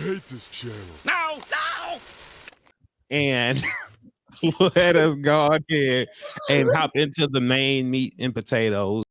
hate this channel. No. And let us go ahead and hop into the main meat and potatoes.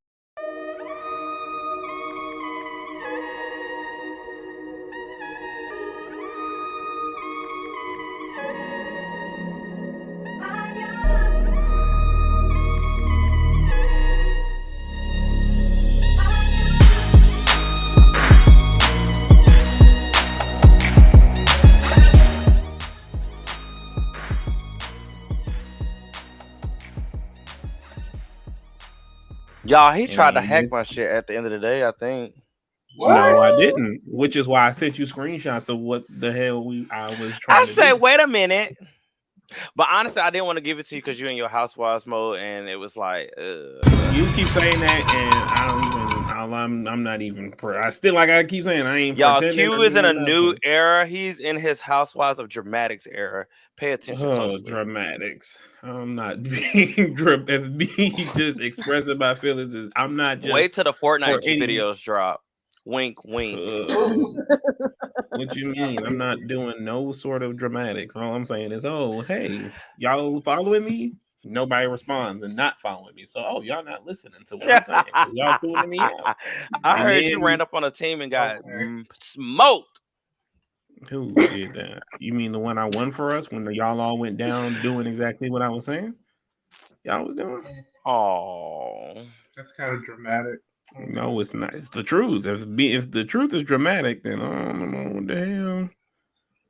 Y'all, he tried to And hack this- my shit at the end of the day, I think. No, I didn't. Which is why I sent you screenshots of what the hell I was trying I to said, do. wait a minute. But honestly, I didn't want to give it to you because you're in your housewives mode, and it was like, You keep saying that, and I don't even. I'm not even. I still like I keep saying I ain't. y'all, pretending Q or is in a doing new nothing. era. He's in his housewives of dramatics era. Pay attention closely. Dramatics. I'm not being me just expressing my feelings. I'm not just. Wait till the Fortnite any- videos drop. Wink, wink. What you mean? I'm not doing no sort of dramatics. All I'm saying is, oh, hey, y'all following me? Nobody responds and not following me. So, y'all not listening to what I'm saying. Y'all tuning me out. I And heard you then- ran up on a team and got smoked. Who did that? You mean the one I won for us when y'all all went down doing exactly what I was saying? Y'all was doing? Oh, That's kind of dramatic. No, it's not. It's the truth. If the truth is dramatic, then I don't know what the hell.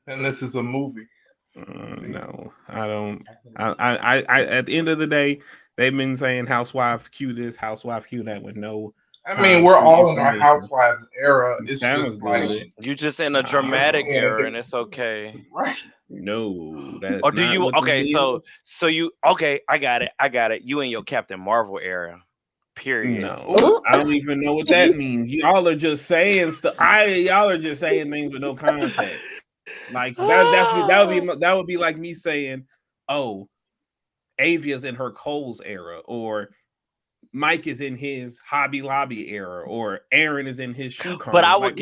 And this is a movie. No, I don't. I at the end of the day, they've been saying housewife Q this, housewife Q that with no. I mean, we're all in our housewives era. It's Sounds just like good. you just in a dramatic era, and it's okay. right. No, that's Or do not you? what this Okay, deal so you okay? I got it. You in your Captain Marvel era. Period. No, I don't even know what that means. Y'all are just saying stuff. Y'all are just saying things with no context. Like that would be like me saying, "Oh, Avia's in her Cole's era," or Mike is in his Hobby Lobby era, or Aaron is in his shoe. But I Like, would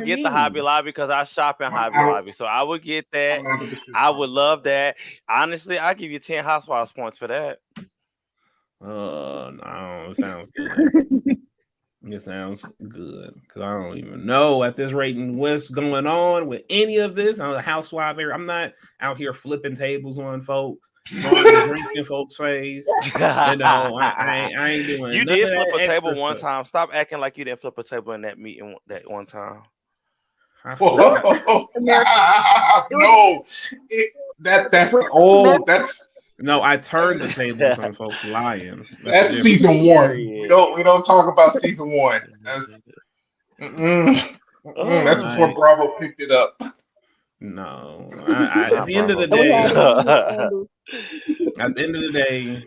get the Hobby Lobby because I shop in Hobby Lobby, so I would get that. I would love that. Honestly, I give you 10 Housewives points for that. No, it sounds good. It sounds good because I don't even know at this rate what's going on with any of this. I'm a housewife era. I'm not out here flipping tables on folks, throwing drinks in folks' face. You know, I ain't doing. You none did of flip that a table extra one stuff. time. Stop acting like you didn't flip a table in that meeting that one time. No, that's old. No, I turned the tables on folks lying. That's season one. We don't talk about season one. That's that's before Bravo picked it up. No, at the end of the day,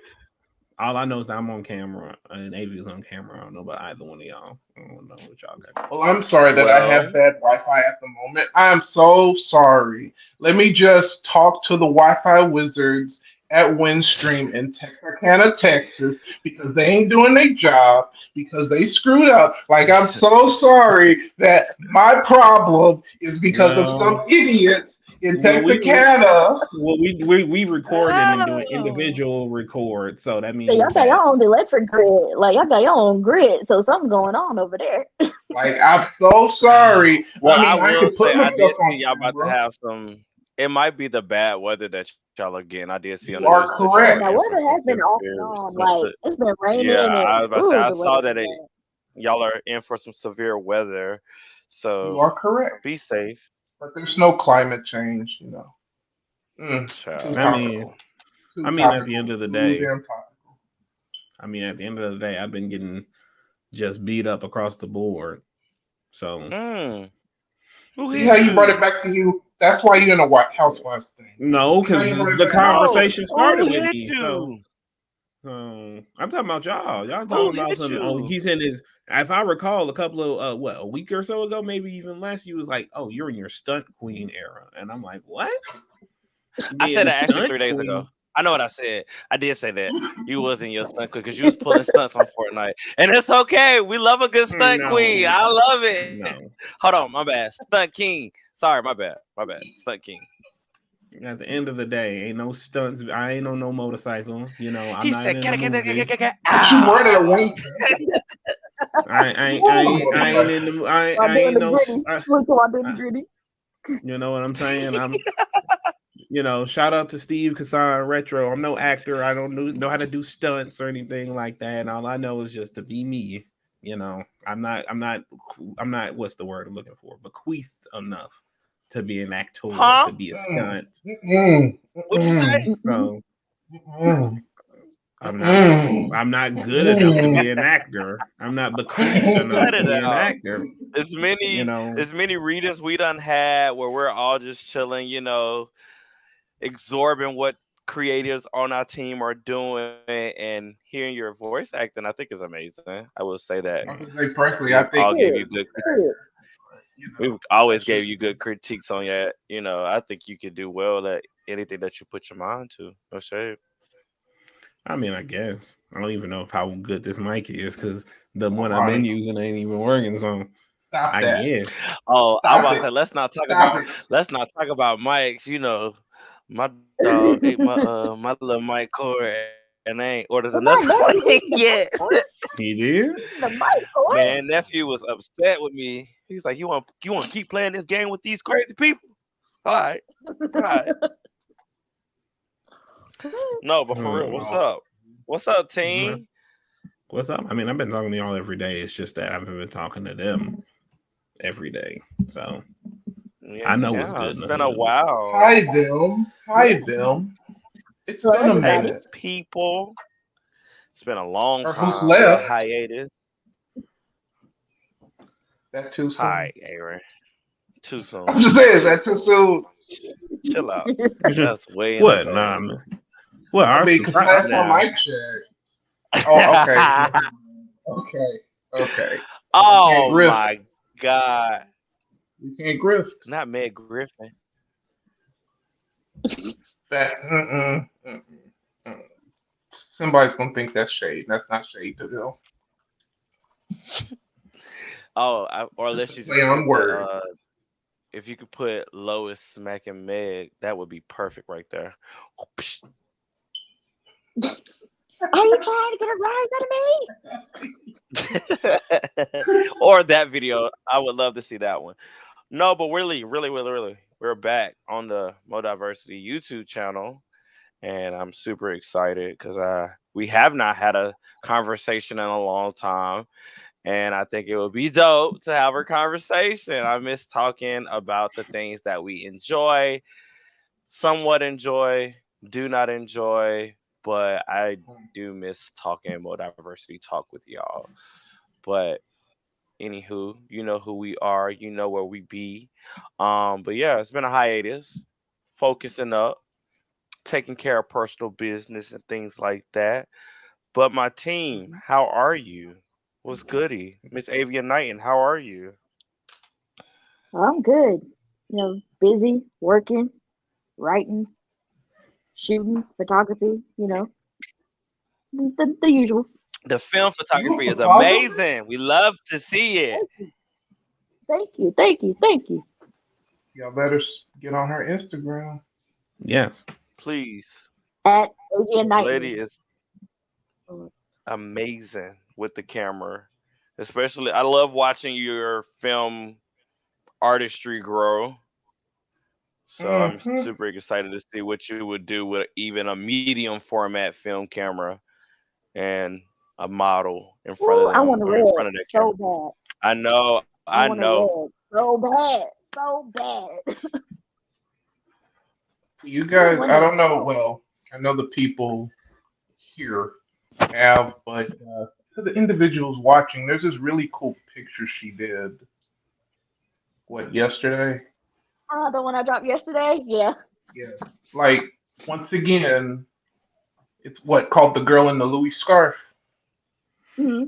all I know is that I'm on camera and Avia's on camera. I don't know about either one of y'all. I don't know what y'all got. Well, I'm sorry that I have bad Wi-Fi at the moment. I'm so sorry. Let me just talk to the Wi-Fi wizards at Windstream in Texarkana, Texas, because they ain't doing their job, because they screwed up. Like, I'm so sorry that my problem is because of some idiots in Texarkana. We record and do an individual record, so that means y'all got your own electric grid. Like, y'all got your own grid, so something's going on over there. Like, I'm so sorry. Well, I I will say I did on see y'all about to have some. It might be the bad weather that y'all are getting. I did see on the You are news. correct. Now, weather has been off and on. Like, it's been raining. Yeah, I was about to say, I the saw weather's that y'all are in for some severe weather. So You are correct. be safe. But there's no climate change, you know. I mean, at the end of the day, I've been getting just beat up across the board. So see how you brought it back to you? That's why you're in a White Housewives thing. No, because the conversation started with me. So I'm talking about y'all. Y'all Who talking about hit something. Oh, you? he's in his. If I recall, a couple of a week or so ago, maybe even less. He was like, "Oh, you're in your stunt queen era," and I'm like, "What? I Being said a that actually stunt 3 days ago. queen? I know what I said. I did say that. You was in your stunt queen because you was pulling stunts on Fortnite. And it's okay. We love a good stunt queen. No, I love it. no." Hold on, my bad. Stunt king. Sorry, my bad. My bad. Stunt king. At the end of the day, ain't no stunts. I ain't on no motorcycle. I'm He not said, in the movie. She wore that ow. one. I ain't in the. While I doing ain't the no. gritty. Look, while doing the gritty. You know what I'm saying? Shout out to Steve Kassan Retro. I'm no actor. I don't know how to do stunts or anything like that. And all I know is just to be me. I'm not what's the word I'm looking for? Bequeathed enough to be an actor, Huh? to be a stunt. What'd you say? So Mm-mm. I'm not good enough to be an actor. I'm not bequeathed enough Cut to it be an out. actor. As You many know, as many readers we done had where we're all just chilling, absorbing what creators on our team are doing and hearing your voice acting, I think is amazing. I will say that. I have to say personally, I We've think all gave Good. you good Good. we've always that's gave just you good critiques on that. I think you could do well at anything that you put your mind to. No shade. I mean, I guess I don't even know how good this mic is because the oh, one I've been honey, using ain't even working. So stop I that. guess. Oh, I'm Stop about to it. say Stop it. let's not talk about mics. My dog ate my little mic cord and I ain't ordered Oh another my one nephew. yet. He did. The mic cord. Man, nephew was upset with me. He's like, you want to keep playing this game with these crazy people? All right, all right. No, but for real, what's Um, up? What's up, team? what's up? I mean, I've been talking to y'all every day. It's just that I haven't been talking to them every day. So I know what's Yeah, good in it's the been a hood. while. Hi, Vilm. Hi, Vilm. It's So been a Hey, everybody. minute. people. It's been a long Or who's time. A left? hiatus. That too soon. Hi, Aaron. Too I'm soon. just saying, is that too soon? Chill out. You should- That's way in What? Nah, advance. man. Well, I our mean, because subscribe. last time Now. I checked. Oh, okay. Okay. Okay. So we can't Oh grift. my God. We can't grift. Not Meg Griffin. That. Mm. Somebody's gonna think that's shade. That's not shade to them. Oh, or Just unless a you play just on put words. if you could put Lois smacking Meg, that would be perfect right there. Are you trying to get a rise out of me? Or that video. I would love to see that one. No, but really, really, really, really, we're back on the Mo Diversity YouTube channel, and I'm super excited because we have not had a conversation in a long time, and I think it would be dope to have a conversation. I miss talking about the things that we enjoy, somewhat enjoy, do not enjoy, but I do miss talking Mo Diversity talk with y'all. But anywho, you know who we are, you know where we be. But yeah, it's been a hiatus, focusing up, taking care of personal business and things like that. But my team, how are you? What's goody? Miss Avia Knighton, how are you? I'm good. Busy, working, writing, shooting, photography, the usual. The film You a photography is photographer? amazing. We love to see it. Thank you. Thank you. Thank you. Thank you. Y'all better get on her Instagram. Yes. Please. At AJ The Knighton. lady is amazing with the camera. Especially I love watching your film artistry grow. So I'm Mm-hmm. super excited to see what you would do with even a medium format film camera and a model in front of Ooh, I them. want a I mean, in red front of that so camera. bad. I know, I I want a know. red so bad. So bad. You I guys, want I it. don't know. Well, I know the people here have, but to the individuals watching, there's this really cool picture she did. What, yesterday? The one I dropped yesterday? Yeah. Yeah. Like, once again, It's what called the girl in the Louis scarf. Hmm.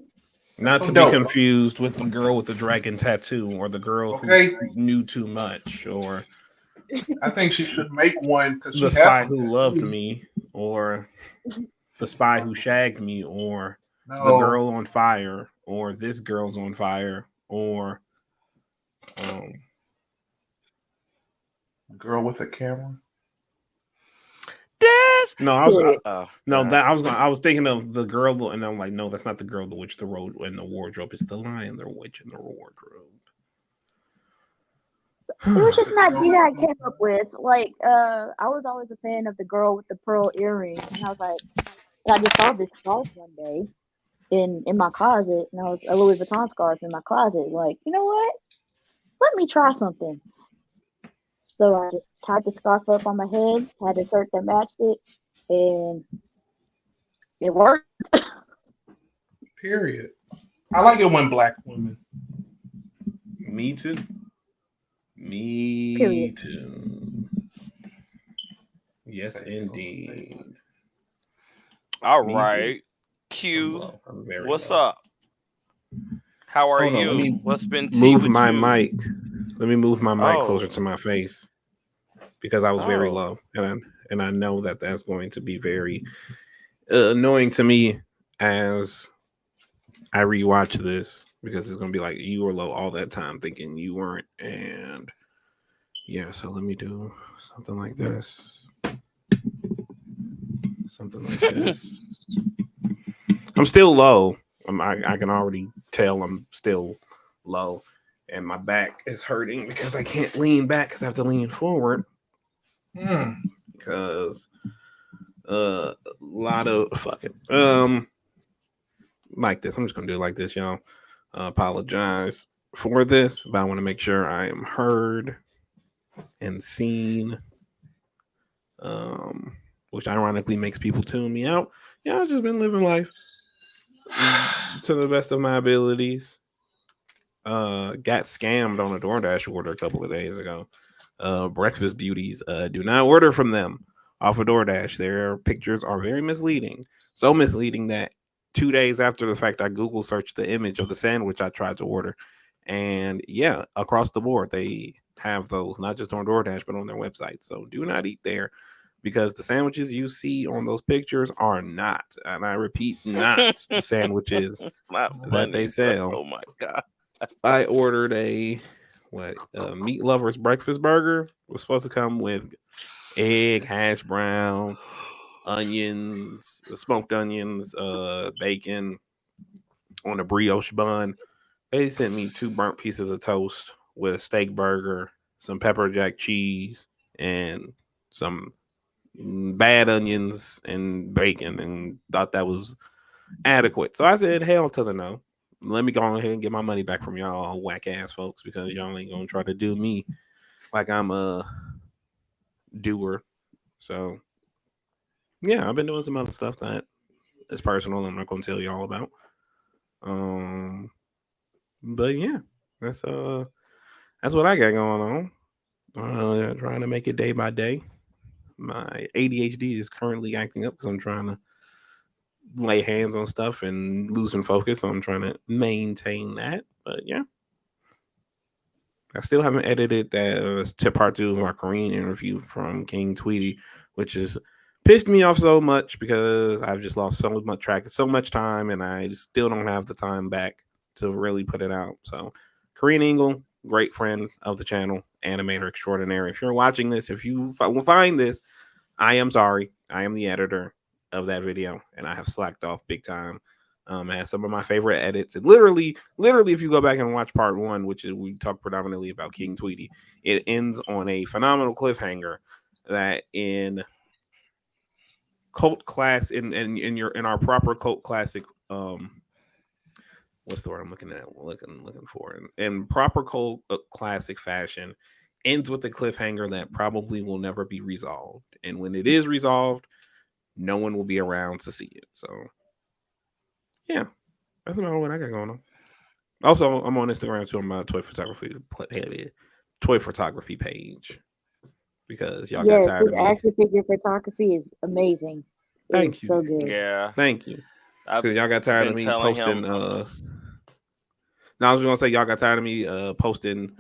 That's Not so to be dope. confused with the girl with the dragon tattoo or the girl who Okay, knew too much or I think she should make one because the she has spy some who loved tattoos. me or the spy who shagged me or the No, girl on fire or this girl's on fire or um girl with a camera. This. no I was Period. Oh, no that I was thinking of the girl and I'm like no that's not the girl the witch the road in the wardrobe it's the lion the witch in the wardrobe. It was just The not girl you with that I the came up with. Like, I was always a fan of the girl with the pearl earrings, and I was like, and I just saw this scarf one day in my closet, and I was a Louis Vuitton scarf in my closet. Like, you know what? Let me try something. So I just tied the scarf up on my head, had a shirt that matched it, and it worked. period. I like it when black women. Me too. Me Period. too. Yes, Okay, so let's say indeed. all Me too. right. I'm Q, low. I'm very what's low. up? How are Hold on. Let you? me What's been tea move with my you? mic. Let me move my mic closer Oh, to my face because I was very oh. low, and I know that that's going to be very annoying to me as I rewatch this because it's going to be like you were low all that time thinking you weren't, and yeah. So let me do something like this. Something like this. I'm still low. I can already tell I'm still low, and my back is hurting because I can't lean back because I have to lean forward Hmm. because a lot of fucking like this. I'm just gonna do it like this, y'all. Apologize for this, but I want to make sure I am heard and seen. Um, which ironically makes people tune me out. Yeah, I've just been living life to the best of my abilities. Got scammed on a DoorDash order a couple of days ago. Breakfast beauties, do not order from them off of DoorDash. Their pictures are very misleading. So misleading that 2 days after the fact, I Google searched the image of the sandwich I tried to order. And yeah, across the board, they have those, not just on DoorDash, but on their website. So do not eat there because the sandwiches you see on those pictures are not, and I repeat, not the sandwiches Not that they funny, but sell. oh my god. I ordered a meat lovers breakfast burger. It was supposed to come with egg, hash brown, onions, smoked onions, bacon on a brioche bun. They sent me 2 burnt pieces of toast with a steak burger, some pepper jack cheese, and some bad onions and bacon, and thought that was adequate. So I said, hell to the no. Let me go ahead and get my money back from y'all whack ass folks because y'all ain't gonna try to do me like I'm a doer. So yeah, I've been doing some other stuff that is personal. I'm not gonna tell y'all about. Um, but yeah, that's uh that's what I got going on. Trying to make it day by day. My ADHD is currently acting up because I'm trying to lay hands on stuff and losing focus. So I'm trying to maintain that. But yeah, I still haven't edited that to part 2 of our Korean interview from King Tweety, which is pissed me off so much because I've just lost so much track, so much time, and I still don't have the time back to really put it out. So, Korean Eagle, great friend of the channel, animator extraordinary. If you're watching this, if you will find this, I am sorry. I am the editor of that video, and I have slacked off big time. It has some of my favorite edits. And literally, if you go back and watch part 1, which is we talk predominantly about King Tweety, it ends on a phenomenal cliffhanger that in cult class in our proper cult classic what's the word I'm looking for in proper cult classic fashion ends with a cliffhanger that probably will never be resolved. And when it is resolved, no one will be around to see it. So yeah, that's about what I got going on. Also, I'm on Instagram too on my toy photography page because y'all got Yes, tired his of me. action figure photography is amazing. Thank you. so good. Yeah, Thank you. I've Because y'all got tired of been me telling posting. him. No, I was gonna say y'all got tired of me posting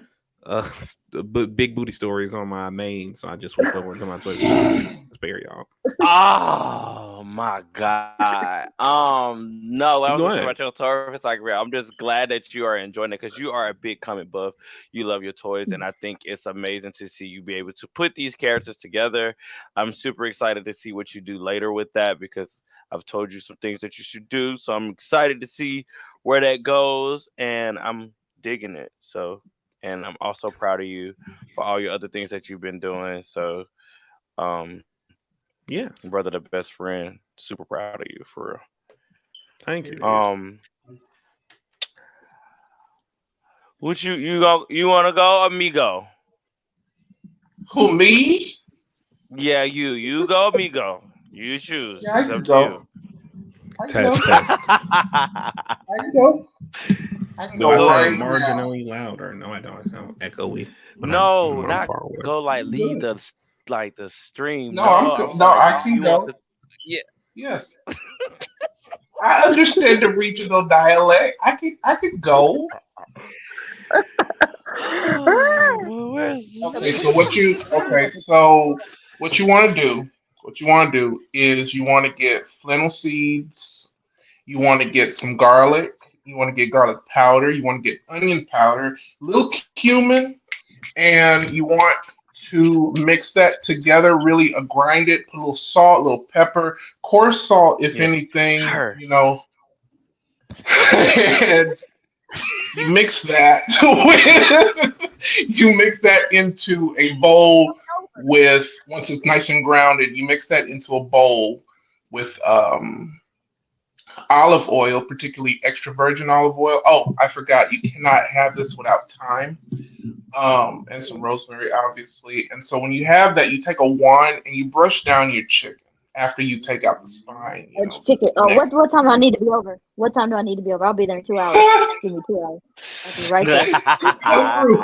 big booty stories on my main, so I just switched over into my Twitter story to spare y'all. Oh my god. No, what I was Go gonna say ahead. about your toy, it's like real. I'm just glad that you are enjoying it because you are a big comic buff. You love your toys, and I think it's amazing to see you be able to put these characters together. I'm super excited to see what you do later with that because I've told you some things that you should do. So I'm excited to see where that goes, and I'm digging it. So, and I'm also proud of you for all your other things that you've been doing. So, um, Yes. brother, the best friend, super proud of you for real. Thank you. Would you want to go or me go? Who, me? Yeah, you go, me go. You choose. Yeah, I It's can up to you. go. I can go. Test, test. I can go. I can Do go I Go. sound right now. marginally louder? No, I don't. I sound echoey No, when I'm not far away. go like You lead good? the stream. No, No, I'm no. sorry. I Do can you want go. the? Yeah. Yes, I understand the regional dialect. I can go. Well, where's Okay, so what you want to do? What you want to do is you want to get fennel seeds. You want to get some garlic. You want to get garlic powder. You want to get onion powder, little cumin, and you want to mix that together. Really, grind it. Put a little salt, a little pepper, coarse salt, if yes, anything. sir. And you mix that you mix that into a bowl with once it's nice and grounded. You mix that into a bowl with olive oil, particularly extra virgin olive oil. Oh, I forgot, you cannot have this without thyme, and some rosemary, obviously. And so when you have that, you take a wand and you brush down your chicken after you take out the spine, It's chicken. the neck. What time do I need to be over? What time do I need to be over? I'll be there in 2 hours. Give me 2 hours. I'll be right there. Cut through.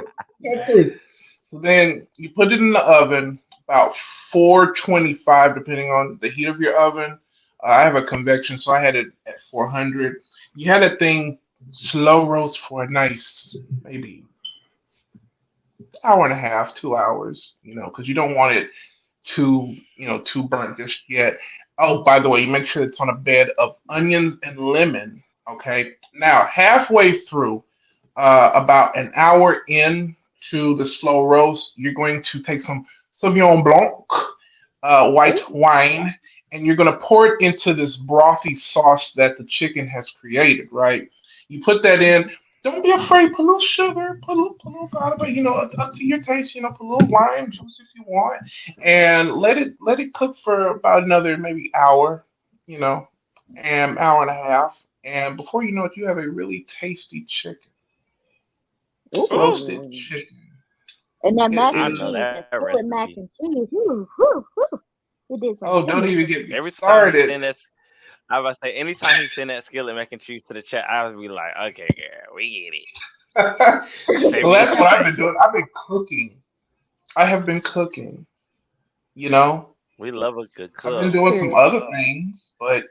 Cut through. So then you put it in the oven about 425, depending on the heat of your oven. I have a convection, so I had it at 400. You had that thing slow roast for a nice maybe hour and a half, 2 hours, because you don't want it too burnt just yet. Oh, by the way, you make sure it's on a bed of onions and lemon. Okay. Now, halfway through, about an hour in to the slow roast, you're going to take some Sauvignon Blanc, white Oh, wine, and you're going to pour it into this brothy sauce that the chicken has created, right? You put that in. Don't be afraid. Put a little sugar, put a little garlic, but up to your taste. Put a little lime juice if you want, and let it cook for about another maybe hour, you know, and hour and a half. And before you know it, you have a really tasty chicken, Ooh, roasted ooh. chicken. And that It mac I and know is. cheese, that that skillet mac recipe. and cheese. Whoo, whoo, whoo. It did some Oh, don't things. even get me Every time he started. send that, I was say anytime he send that skillet mac and cheese to the chat, I would be like, okay, girl, we get it. So Save me the that's what I've been spice. doing. I've been cooking. I have been cooking. You know, We love a good I've been cook. doing some Period. other things, but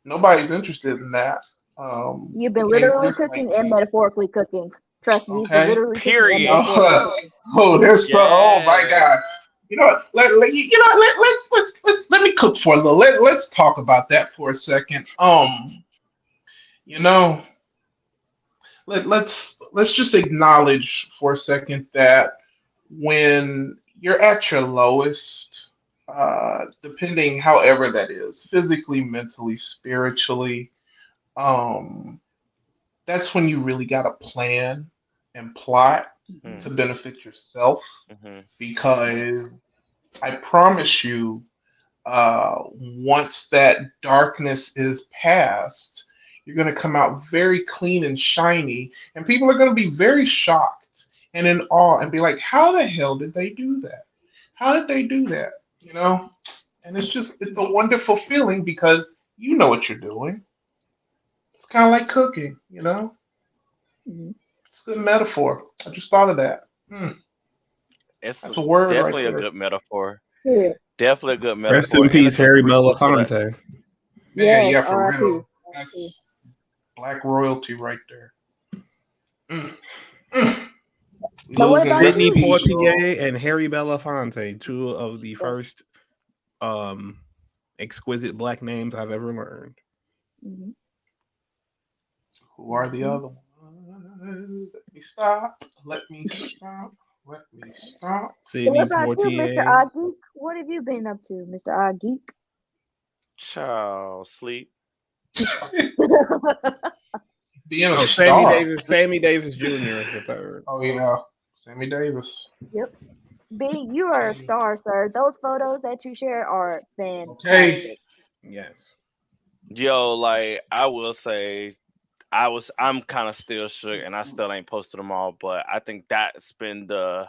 nobody's interested in that. You've It been became literally clear cooking and lately. metaphorically cooking. Trust me, you've been Okay. literally cooking and Period. metaphorically Oh, cooking. oh, there's so. Oh my Yes. God. You know what? Let me cook for a little. Let's talk about that for a second. You know, let's just acknowledge for a second that when you're at your lowest, depending however that is, physically, mentally, spiritually, um, that's when you really got to plan and plot Hmm. to benefit yourself, Hmm. because I promise you, once that darkness is past, you're going to come out very clean and shiny, and people are going to be very shocked and in awe and be like, how the hell did they do that? How did they do that? You know? And it's a wonderful feeling because you know what you're doing. It's kind of like cooking. Mhm. It's a good metaphor. I just thought of that. It's That's a word right definitely a there. good metaphor. Period. Definitely a good Rest metaphor in and a peace, good Harry prequel to that. Belafonte. Man, Yes, yeah, for R.I.P. real. That's black royalty right there. Mm, mm. But what Losing about Sidney you? recipes, Poitier y'all. and Harry Belafonte, two of the Yes. first um exquisite black names I've ever learned. Mhm. Who are the Mhm. other ones? Let me stop. Let me stop. Let me stop. So what Sidney about you, Mr. Poitier. Geek? What have you been up to, Mr. Geek? Child, sleep. Being a Oh, Sammy star. Davis. Sammy Davis Jr. is the third. Oh yeah, Sammy Davis. Yep. B, you are a Sammy. star, sir. Those photos that you share are Okay. fantastic. Yes. Yo, like I will say, I'm kind of still shook, and I still ain't posted them all. But I think that's been the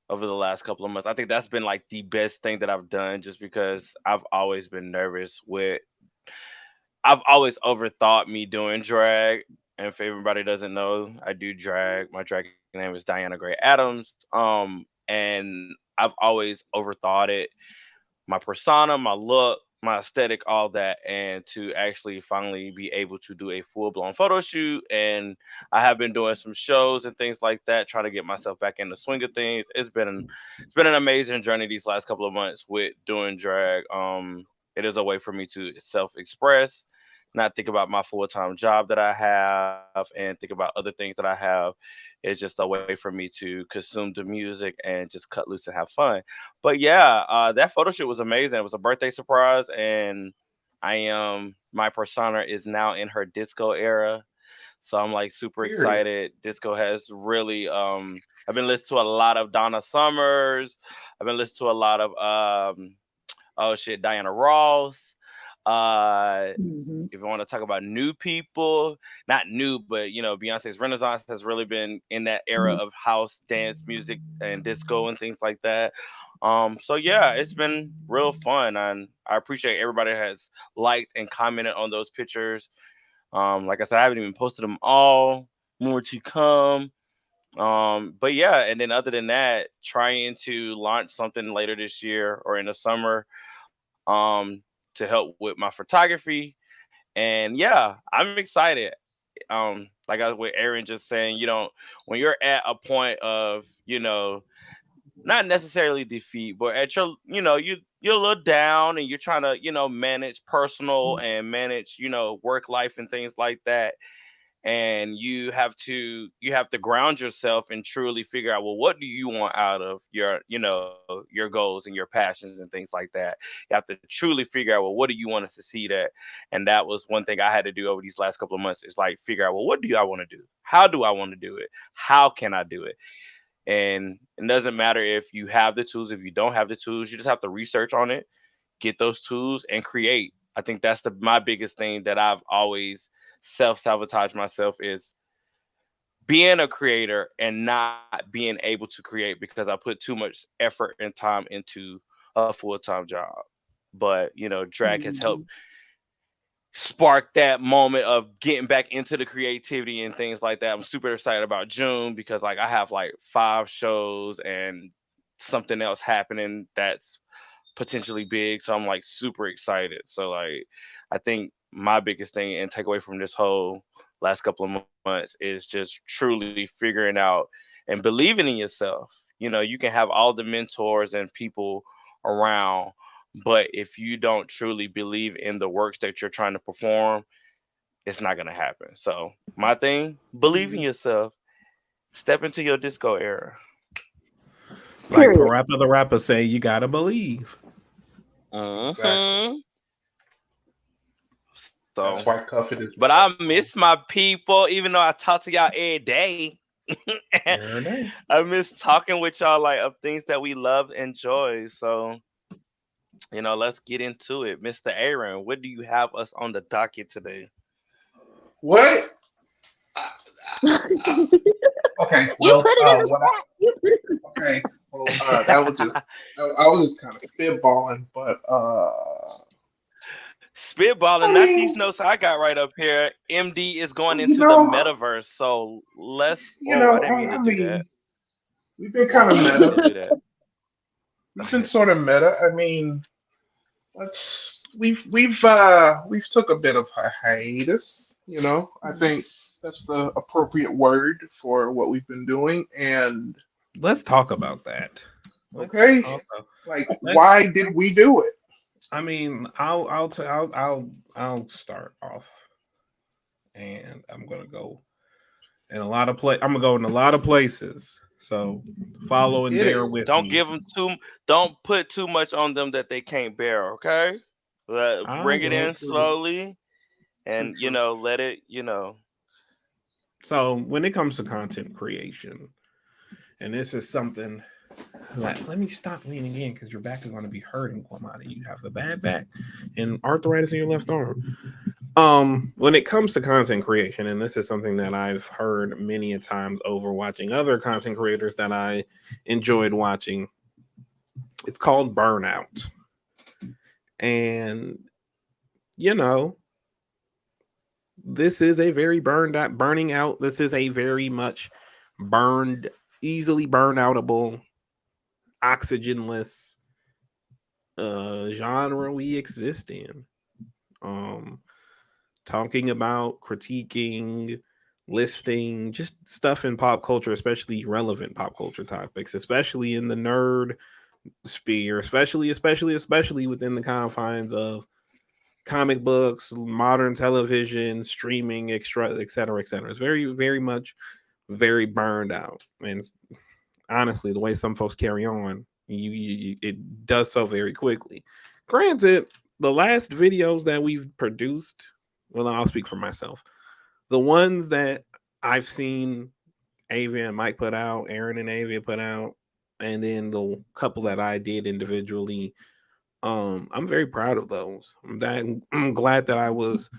over the last couple of months. I think that's been like the best thing that I've done, just because I've always been nervous with. I've always overthought me doing drag. And if everybody doesn't know, I do drag. My drag name is Diana Gray Adams. And I've always overthought it, my persona, my look, my aesthetic, all that, and to actually finally be able to do a full blown photo shoot. And I have been doing some shows and things like that, trying to get myself back in the swing of things. It's been an amazing journey these last couple of months with doing drag. It is a way for me to self express, not think about my full time job that I have, and think about other things that I have. It's just a way for me to consume the music and just cut loose and have fun. But yeah, that photo shoot was amazing. It was a birthday surprise, and my persona is now in her disco era. So I'm like super Period. excited. Disco has really I've been listening to a lot of Donna Summers. I've been listening to a lot of oh shit, Diana Ross. Hmm. If you want to talk about new people, not new, but Beyonce's Renaissance has really been in that era of house dance music and disco and things like that. So yeah, it's been real fun, and I appreciate everybody that has liked and commented on those pictures. Like I said, I haven't even posted them all. More to come. But yeah, and then other than that, trying to launch something later this year or in the summer, to help with my photography. And yeah, I'm excited. Like I was with Aaron just saying, when you're at a point of, not necessarily defeat, but at your, you're a little down and you're trying to, manage personal and manage, work life and things like that. And you have to ground yourself and truly figure out, well, what do you want out of your goals and your passions and things like that. You have to truly figure out, well, what do you want to succeed at? And that was one thing I had to do over these last couple of months, is like figure out, well, what do I want to do? How do I want to do it? How can I do it? And it doesn't matter if you have the tools, if you don't have the tools, you just have to research on it, get those tools and create. I think that's the my biggest thing that I've always self-sabotage myself, is being a creator and not being able to create because I put too much effort and time into a full-time job. But, drag has helped Hmm. spark that moment of getting back into the creativity and things like that. I'm super excited about June because like I have like 5 shows and something else happening that's potentially big. So I'm like super excited. So like I think my biggest thing and takeaway from this whole last couple of months is just truly figuring out and believing in yourself. You can have all the mentors and people around, but if you don't truly believe in the works that you're trying to perform, it's not gonna happen. So my thing, believe in yourself. Step into your disco era. Like Period. Parappa the Rapper say, you gotta believe. Exactly. hmm So, That's why Cuffit is but the I best song. miss my people, even though I talk to y'all every day. Every day. I miss talking with y'all like of things that we love and enjoy. So, let's get into it. Mr. Aaron, what do you have us on the docket today? What? Uh, uh, okay. You Well, put it in the what? chat. You put it in Okay. Well, that was just. I was just kind of spitballing, but Spitballing, I not these mean, notes I got right up here. MD is going you into the know, metaverse. So let's. you Whoa, I know, didn't mean to I do that. mean, we've been Whoa, kind I of didn't mean to meta. do that. we've been sort of meta. I mean, we've took a bit of a hiatus. I Mhm. think that's the appropriate word for what we've been doing. And Let's talk about that. Let's okay, talk. like, why Let's. did we do it? I mean, I'll start off, and I'm gonna go in a lot of play. I'm gonna go in a lot of places. So follow and Hit bear it. with Don't me. give them too. Don't put too much on them that they can't bear. Okay. I Bring it will. in True, slowly, true, and true. let it. So when it comes to content creation, and this is something like, let me stop leaning in because your back is going to be hurting, Kwamani. You have a bad back and arthritis in your left arm. When it comes to content creation, and this is something that I've heard many a times over watching other content creators that I enjoyed watching, it's called burnout. And you know, this is a very burning out. This is a very much burned, easily burn outable, oxygenless genre we exist in. Um, Talking about critiquing, listing, just stuff in pop culture, especially relevant pop culture topics, especially in the nerd sphere, especially within the confines of comic books, modern television, streaming, extra, et cetera, et cetera. It's very much very burned out. And honestly, the way some folks carry on, it does so very quickly. Granted, the last videos that we've produced, well, I'll speak for myself. The ones that I've seen Avia and Mike put out, Aaron and Avia put out, and then the couple that I did individually, I'm very proud of those. I'm glad that I was,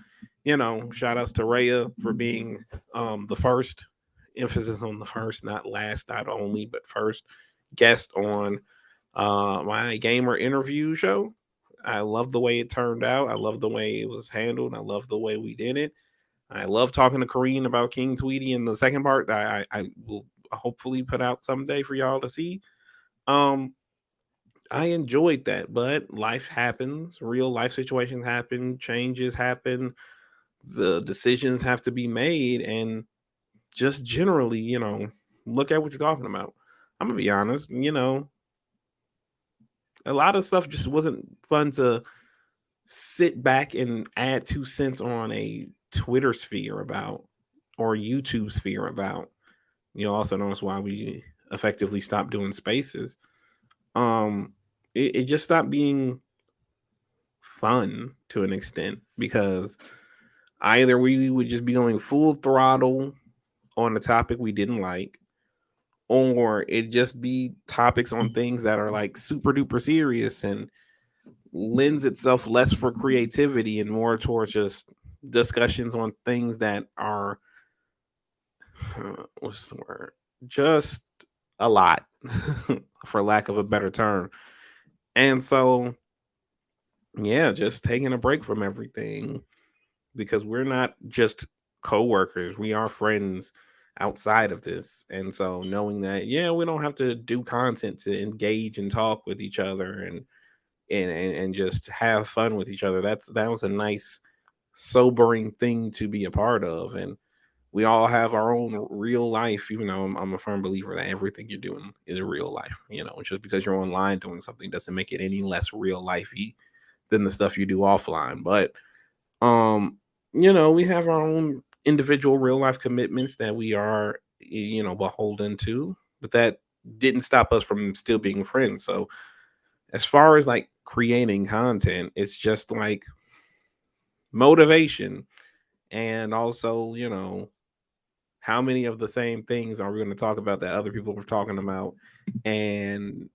shout outs to Raya for being the first, emphasis on the first, not last, not only, but first guest on my gamer interview show. I love the way it turned out. I love the way it was handled. I love the way we did it. I love talking to Kareen about King Tweety in the second part that I will hopefully put out someday for y'all to see. Um, I enjoyed that, but life happens. Real life situations happen. Changes happen. The decisions have to be made, and just generally, look at what you're talking about. I'm gonna be honest. A lot of stuff just wasn't fun to sit back and add 2 cents on a Twitter sphere about or YouTube sphere about. You also notice why we effectively stopped doing spaces. Um, it just stopped being fun to an extent because either we would just be going full throttle on a topic we didn't like, or it just be topics on things that are like super duper serious and lends itself less for creativity and more towards just discussions on things that are what's the word, just a lot for lack of a better term. And so yeah, just taking a break from everything because we're not just co-workers, we are friends outside of this. And so knowing that, yeah, we don't have to do content to engage and talk with each other and just have fun with each other. That was a nice sobering thing to be a part of. And we all have our own real life, even though I'm a firm believer that everything you're doing is real life. Just because you're online doing something doesn't make it any less real lifey than the stuff you do offline. But um, we have our own individual real life commitments that we are, beholden to, but that didn't stop us from still being friends. So as far as like creating content, it's just like motivation and also, how many of the same things are we going to talk about that other people were talking about, and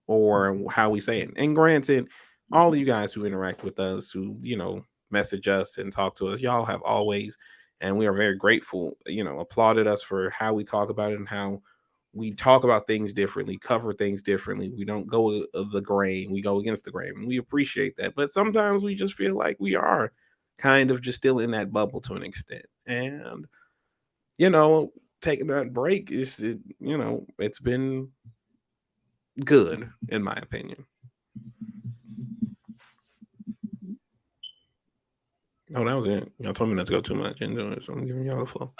or how we say it. And granted, all of you guys who interact with us, who message us and talk to us, y'all have always, and we are very grateful, applauded us for how we talk about it and how we talk about things differently, cover things differently. We don't go the grain, we go against the grain, and we appreciate that. But sometimes we just feel like we are kind of just still in that bubble to an extent. And you know, taking that break it's been good, in my opinion. Oh, that was it. Y'all told me not to go too much into it, so I'm giving y'all the flow.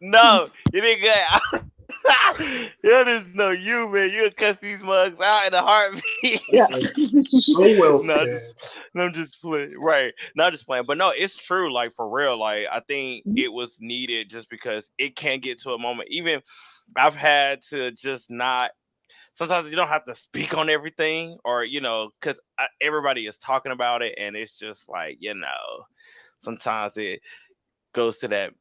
No, you did good. That is no you, man. You'll cuss these mugs out in a heartbeat. Yeah. So well No, said. I'm just playing. Right. Not just playing. But no, it's true. Like for real. Like I think it was needed just because it can get to a moment. Even I've had to just not sometimes you don't have to speak on everything or because everybody is talking about it and it's just like sometimes it goes to that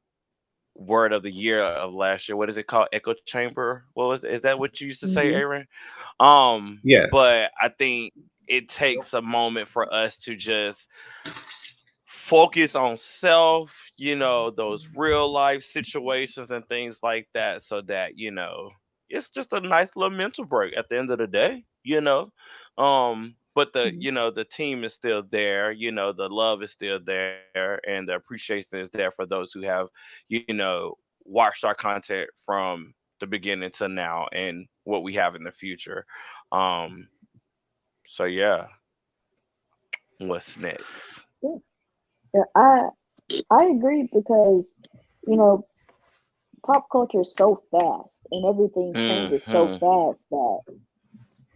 word of the year of last year. What is it called? Echo chamber. Is that what you used to say, Mhm. Aaron? Yes. But I think it takes a moment for us to just focus on self, those real life situations and things like that, so that it's just a nice little mental break at the end of the day. But the team is still there, the love is still there, and the appreciation is there for those who have watched our content from the beginning to now and what we have in the future. So yeah, what's next? Yeah. Yeah, I agree because you know pop culture is so fast and everything changes so Hmm. fast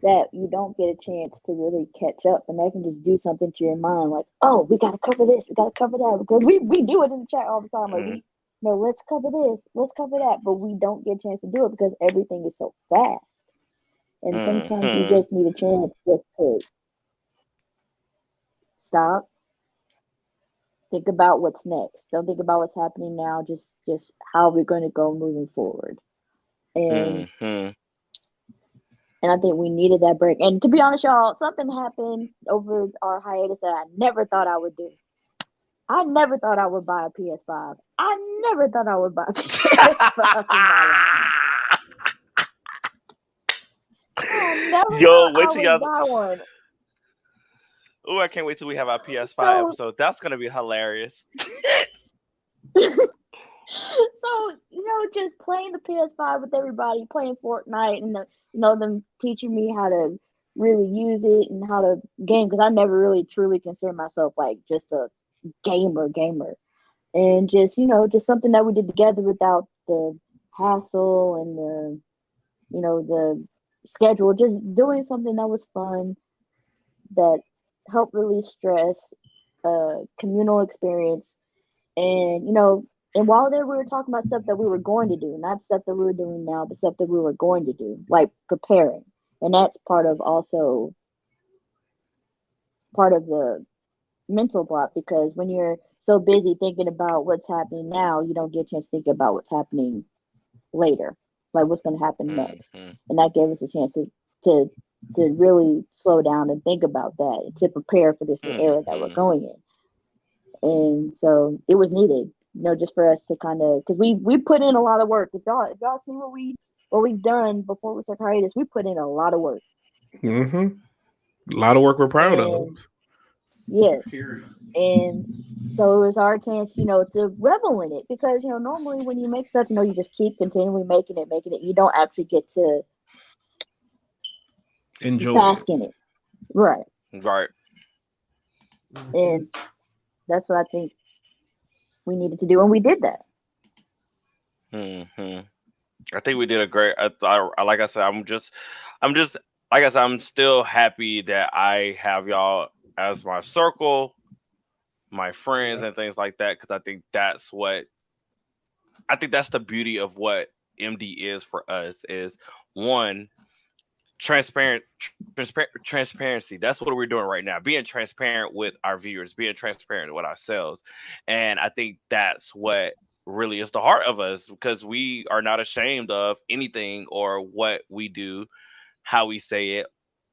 that you don't get a chance to really catch up, and that can just do something to your mind, like, oh, we gotta cover this, we gotta cover that, because we do it in the chat all the time, like let's cover this, let's cover that, but we don't get a chance to do it because everything is so fast, and sometimes you Hmm. just need a chance just to stop, think about what's next. Don't think about what's happening now. Just how we're going to go moving forward. And Hmm. and I think we needed that break. And to be honest, y'all, something happened over our hiatus that I never thought I would do. I never thought I would buy a PS5. I never thought I would buy a PS5 in my life. I never Yo, thought wait I till would y'all. buy one. Oh, I can't wait till we have our PS5 So episode. That's gonna be hilarious. so just playing the PS5 with everybody, playing Fortnite, and them teaching me how to really use it and how to game, because I never really truly consider myself like just a gamer, and just something that we did together without the hassle and the schedule, just doing something that was fun, that helped release stress, communal experience, and and while there we were talking about stuff that we were going to do, not stuff that we were doing now, but stuff that we were going to do, like preparing. And that's part of the mental block, because when you're so busy thinking about what's happening now, you don't get a chance to think about what's happening later, like what's going to happen next. Hmm. And that gave us a chance to really slow down and think about that, to prepare for this new era that we're Hmm. going in. And so it was needed, just for us to kind of, because we put in a lot of work. If y'all see what we've done before we took hiatus, we put in a lot of work. Mm-hmm. A lot of work we're proud of. And yes, Period. and so it was our chance, to revel in it, because normally when you make stuff, you just keep continually making it. You don't actually get to Enjoy it. bask in it, right? Right. And that's what I think we needed to do, and we did that. Hmm. I think we did a great. Like I said, I'm just, like I said, I'm still happy that I have y'all as my circle, my friends, Yeah. and things like that. Because I think that's the beauty of what MD is for us. Is one, transparency. That's what we're doing right now, being transparent with our viewers, being transparent with ourselves. And I think that's what really is the heart of us, because we are not ashamed of anything or what we do, how we say it,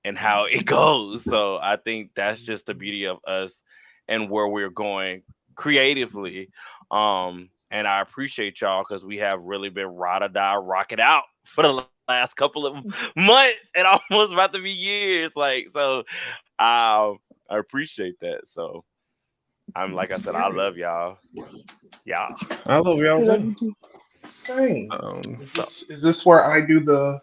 and how it goes. So I think that's just the beauty of us and where we're going creatively. And I appreciate y'all, because we have really been ride or die, rock it out for the last couple of months and almost about to be years. Like, so I appreciate that. So I'm, like I said, I Period. love y'all. Yeah. I love y'all We love too. you too. Same. Um, Is So this where I do the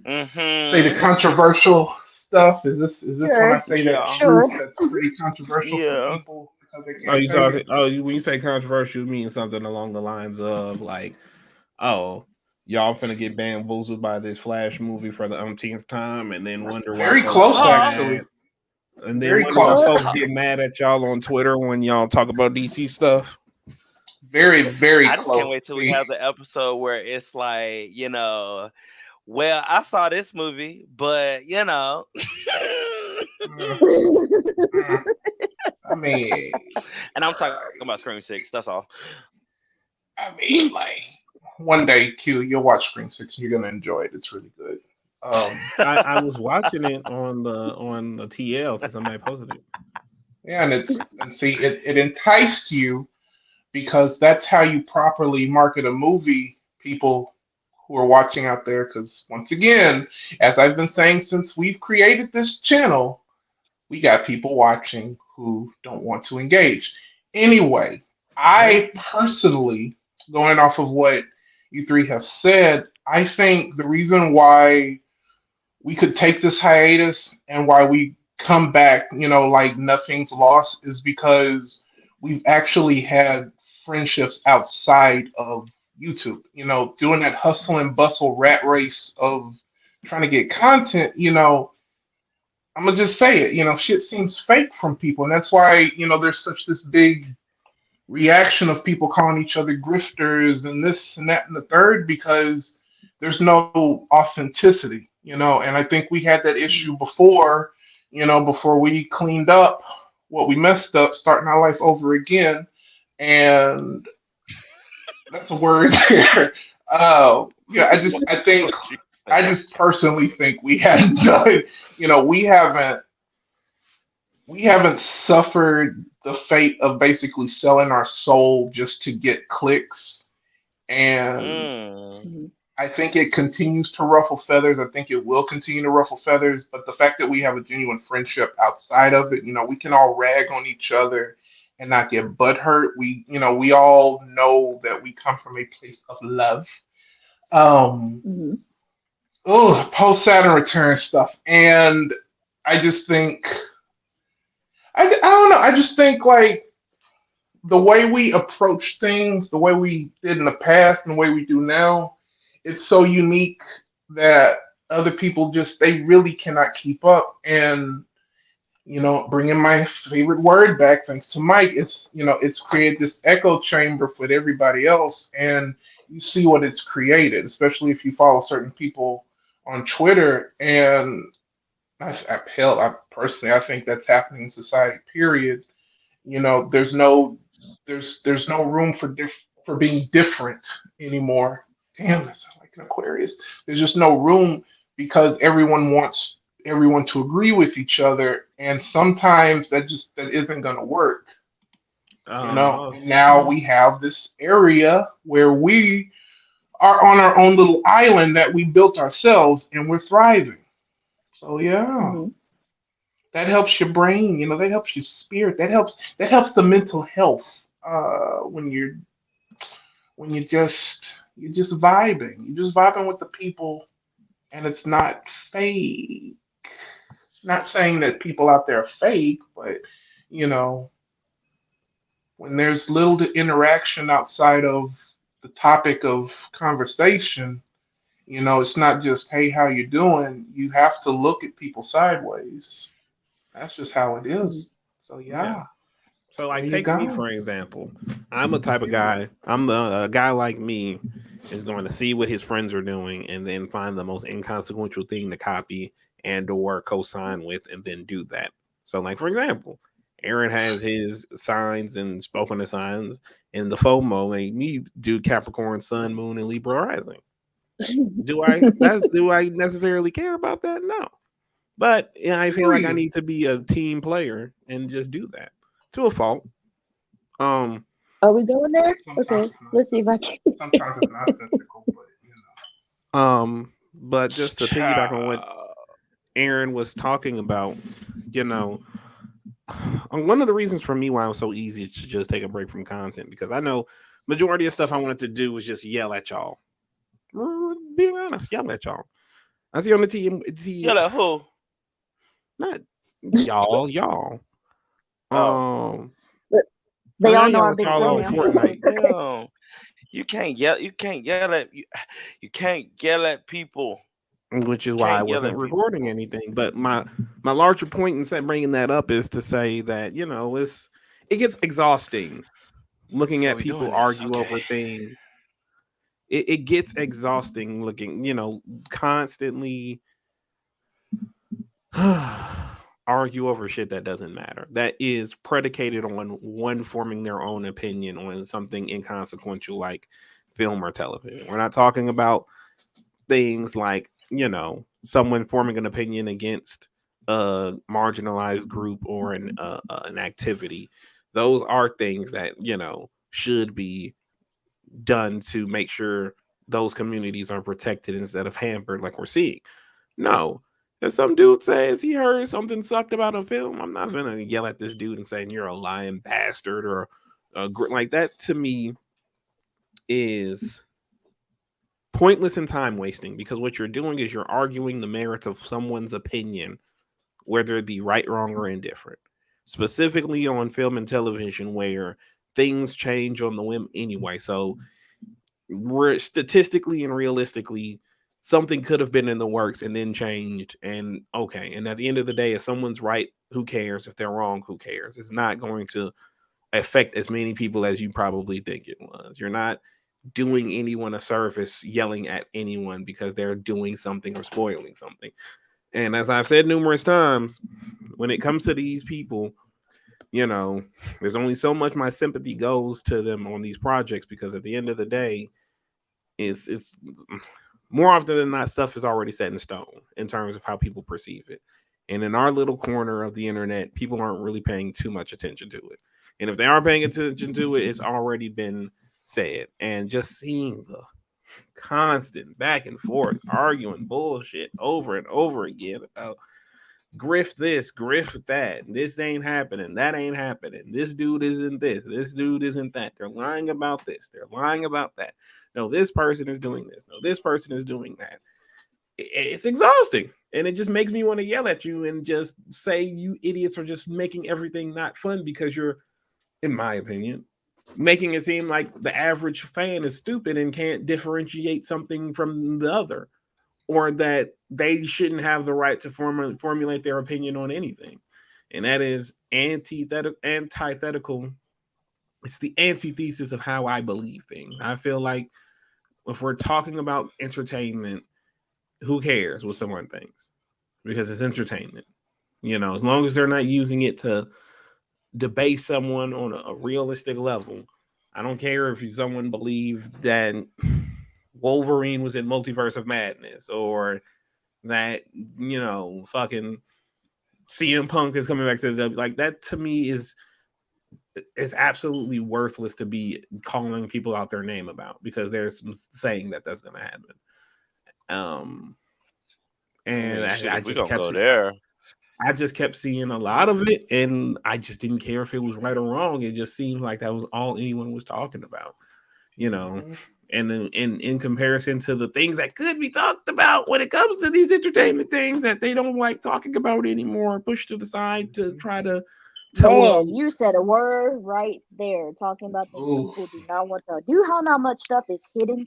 say the Mm-hmm. controversial stuff? Is this when I Sure, say that Yeah. truth sure. that's pretty controversial for Yeah. people because they Oh, can't you take talking? it? When you say controversial, you mean something along the lines of like, oh, y'all finna get bamboozled by this Flash movie for the umpteenth time, and then wonder why Very folks close, get Huh? mad, actually. and then Very wonder why close. Uh, folks get mad at y'all on Twitter when y'all talk about DC stuff. Very, very I just can't close. wait till we See, have the episode where it's like, well, I saw this movie, but mm, mm, I mean, and I'm talking about Scream 6. That's all. like one day, Q, you'll watch Screen Six and you're gonna enjoy it. It's really good. Um, I was watching it on the TL because somebody posted it. yeah, and see, it enticed you because that's how you properly market a movie. People who are watching out there, because once again, as I've been saying since we've created this channel, we got people watching who don't want to engage. Anyway, Right? I personally, going off of what you three have said, I think the reason why we could take this hiatus and why we come back, like nothing's lost, is because we've actually had friendships outside of YouTube. Doing that hustle and bustle rat race of trying to get content, I'm gonna just say it. Shit seems fake from people, and that's why there's such this big reaction of people calling each other grifters and this and that and the third because there's no authenticity. And I think we had that issue before. Before we cleaned up what we messed up, starting our life over again, and that's the word here. I think What you I say? just personally think we hadn't done. We haven't suffered the fate of basically selling our soul just to get clicks. And Mm. Mhm. I think it continues to ruffle feathers. I think it will continue to ruffle feathers. But the fact that we have a genuine friendship outside of it, we can all rag on each other and not get butthurt. We all know that we come from a place of love. Um, Mhm. post Saturn return stuff. And I just think, I don't know. I just think like the way we approach things, the way we did in the past, and the way we do now, it's so unique that other people just they really cannot keep up. And bringing my favorite word back, thanks to Mike, it's created this echo chamber for everybody else, and you see what it's created, especially if you follow certain people on Twitter. And I personally, I think that's happening in society. Period. There's no room for being different anymore. Damn, that sounds like an Aquarius. There's just no room because everyone wants everyone to agree with each other, and sometimes that isn't going to work. And Most. now we have this area where we are on our own little island that we built ourselves, and we're thriving. So yeah, Mhm. that helps your brain. That helps your spirit. That helps the mental health when you're just vibing. You're just vibing with the people, and it's not fake. Not saying that people out there are fake, but you know, when there's little to interaction outside of the topic of conversation, it's not just hey, how you doing? You have to look at people sideways. That's just how it Mhm. is. So Yeah. yeah, So, there like, you take me go. for example. I'm a type of guy. I'm the a guy like me is going to see what his friends are doing and then find the most inconsequential thing to copy and or co-sign with, and then do that. So, like for example, Aaron has his signs and spoken to signs, and the FOMO made me do Capricorn, Sun, Moon, and Libra rising. Do I necessarily care about that? No. But yeah, I feel like I Period. need to be a team player and just do that to a fault. Um, Are we going there? Sometimes Okay, it's let's see if I nonsensical. can. Sometimes it's nonsensical, but but just to piggyback on what Child. Aaron was talking about, you know, one of the reasons for me why it was so easy to just take a break from content because I know majority of stuff I wanted to do was just yell at y'all. Being honest, yell at y'all. I see on the TMT, Yell at who? not y'all. Oh, Um, But I they mean, I all know yell our at big y'all bro on now, so Fortnite. it's okay. damn. You can't yell at people. Which is You why I can't yell wasn't at people. recording anything. But my larger point in bringing that up is to say that it gets exhausting looking So at we people doing this. argue over Okay. things. It gets exhausting looking, constantly argue over shit that doesn't matter. That is predicated on one forming their own opinion on something inconsequential like film or television. We're not talking about things like, someone forming an opinion against a marginalized group or an activity. Those are things that, should be done to make sure those communities are protected instead of hampered like we're seeing. No. If some dude says he heard something sucked about a film, I'm not gonna yell at this dude and saying you're a lying bastard or like that. To me is pointless and time wasting because what you're doing is you're arguing the merits of someone's opinion, whether it be right, wrong, or indifferent. Specifically on film and television, where things change on the whim anyway. So statistically and realistically, something could have been in the works and then changed. And okay, and at the end of the day, if someone's right, who cares? If they're wrong, who cares? It's not going to affect as many people as you probably think it was. You're not doing anyone a service yelling at anyone because they're doing something or spoiling something. And as I've said numerous times, when it comes to these people, there's only so much my sympathy goes to them on these projects because at the end of the day, it's more often than not stuff is already set in stone in terms of how people perceive it. And in our little corner of the internet, people aren't really paying too much attention to it. And if they are paying attention to it, it's already been said. And just seeing the constant back and forth arguing bullshit over and over again about grift this, grift that. This ain't happening. That ain't happening. This dude isn't this. This dude isn't that. They're lying about this. They're lying about that. No, this person is doing this. No, this person is doing that. It's exhausting. And it just makes me want to yell at you and just say you idiots are just making everything not fun because you're, in my opinion, making it seem like the average fan is stupid and can't differentiate something from the other, or that they shouldn't have the right to formulate their opinion on anything. And that is antithetical. It's the antithesis of how I believe things. I feel like if we're talking about entertainment, who cares what someone thinks? Because it's entertainment. As long as they're not using it to debase someone on a realistic level. I don't care if someone believed that Wolverine was in Multiverse of Madness or that, fucking CM Punk is coming back to the W. Like that to me is absolutely worthless to be calling people out their name about because there's some saying that that's going to happen. I And mean, shit. I If we just gonna kept go there, I just kept seeing a lot of it, and I just didn't care if it was right or wrong. It just seemed like that was all anyone was talking about, you know. Mhm. And then in comparison to the things that could be talked about when it comes to these entertainment things that they don't like talking about anymore, pushed to the side to try to toe up. Man, you said a word right there, talking about things Ooh, people do not want to. Do you know how much stuff is hidden?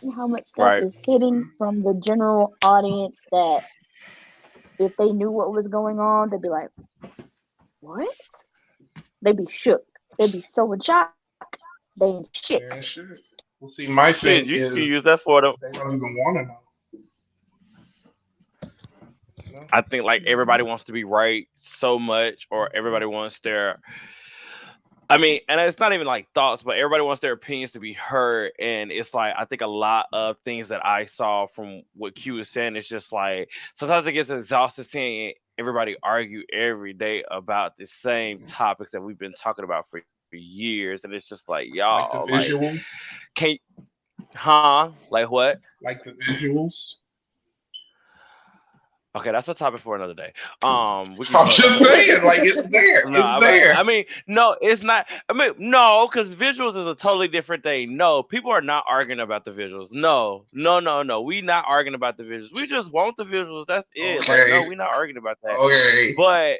You know how much stuff right? is hidden from the general audience that if they knew what was going on, they'd be like, "What?" They'd be shook. They'd be so in shock. They ain't shit. man, shit. Well, see, my Shit, thing you can is use that for them. they don't even want to know. No. I think like everybody wants to be right so much, or everybody wants their. I mean, and it's not even like thoughts, but everybody wants their opinions to be heard. And it's like I think a lot of things that I saw from what Q was saying is just like sometimes it gets exhausted seeing everybody argue every day about the same topics that we've been talking about for years, and it's just like Like y'all, the like, visuals, can't, huh? Like what? like the visuals. Okay, that's a topic for another day. We can I'm go. just saying, like it's there. No, It's there. I mean, no, it's not. I mean, no, because visuals is a totally different thing. No, people are not arguing about the visuals. No, no, no, no. We not arguing about the visuals. We just want the visuals. That's it. Like, no, Okay. we not arguing about that. Okay. But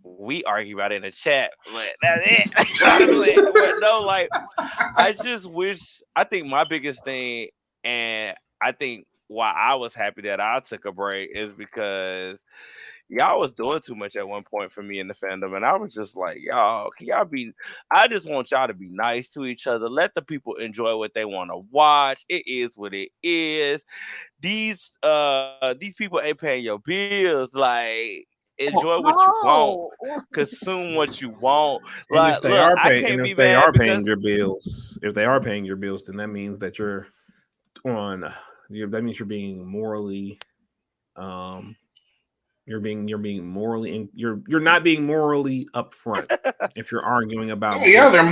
we argue about it in the chat. But that's it. Honestly, but no, like, I just wish. I think my biggest thing, and I think why I was happy that I took a break is because y'all was doing too much at one point for me in the fandom, and I was just like, y'all, can y'all be? I just want y'all to be nice to each other. Let the people enjoy what they want to watch. It is what it is. These people ain't paying your bills. Like, enjoy what you want, Oh, consume what you want. And Like, look, I can't be if they mad are because paying your bills, if they are paying your bills, then that means that you're on. That means you're being morally, um, you're being morally, you're not being morally upfront if you're arguing Oh about yeah, bills. they're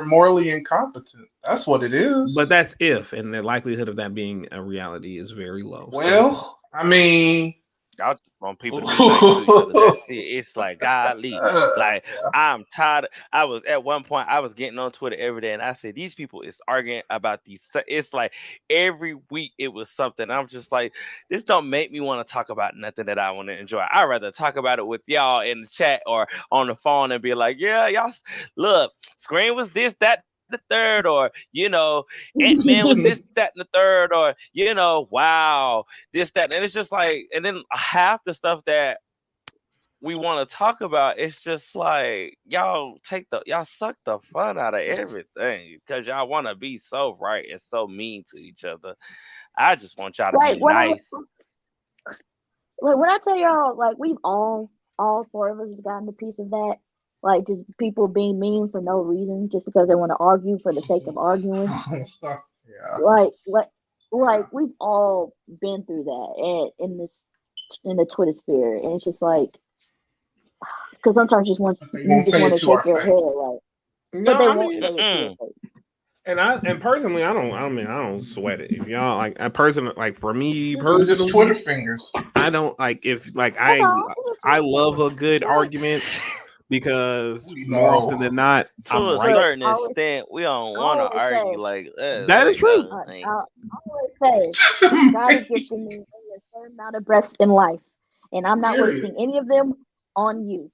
morally incompetent. That's what it But is. that's if, and the likelihood of that being a reality is very low. Well, I mean, y'all just want people to be nice to each other. That's it. It's like golly. Like, yeah. I'm tired. I was at one point I was getting on Twitter every day and I said these people is arguing about these. It's like every week it was something. I'm just like, this don't make me want to talk about nothing that I want to enjoy. I'd rather talk about it with y'all in the chat or on the phone and be like, yeah, y'all look, Screen was this, that, the third, or Ant-Man was this, that, and the third, or wow, this, that, and it's just like, and then half the stuff that we want to talk about, it's just like y'all suck the fun out of everything because y'all want to be so right and so mean to each other. I just want y'all to like be when nice. when I tell y'all, like we've all four of us has gotten a piece of that. Like just people being mean for no reason, just because they want to argue for the sake of arguing. Yeah. Like we've all been through that in the Twitter sphere, and it's just like because sometimes But they you won't just say want it to to our shake your head, face. like, No, but they I won't mean, say it to your Mm-mm. face. and personally, I don't sweat it. If y'all like a person, like for me It's just Twitter personally, fingers. I don't like if like That's all. It's just I love a good Twitter. argument because We more often know. than not, I'm To a right. Look, certain extent, we don't I want to always say, argue like That is true. I always say, God has gifted me only a certain amount of breaths in life, and I'm not Period. wasting any of them on you.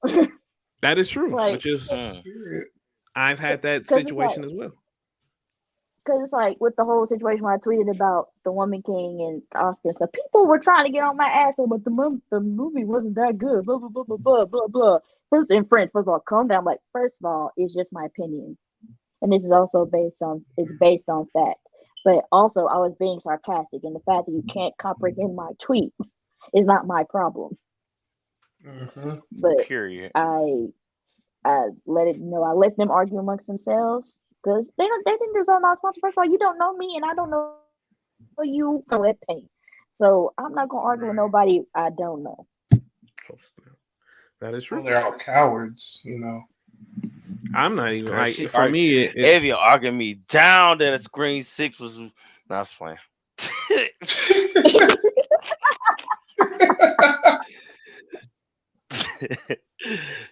That is true. Like, Which is mm. Period. I've had that because it's like, situation as well. because it's like with the whole situation where I tweeted about the Woman King and Oscar, so people were trying to get on my ass, but the movie wasn't that good. Blah blah blah blah blah blah blah. First in French, first of all, calm down. Like, first of all, it's just my opinion, and this is also based on fact. But also, I was being sarcastic, and the fact that you can't comprehend my tweet is not my problem. Mm-hmm. But Period. I let them argue amongst themselves because they think there's no responsible. First of all, you don't know me and I don't know you from wet paint. So I'm not gonna argue with nobody I don't know. That is Well, true. they're all cowards. I'm not even Girl, like she for me. It's Evie arguing me down that a Screen 6 was. No, I was playing.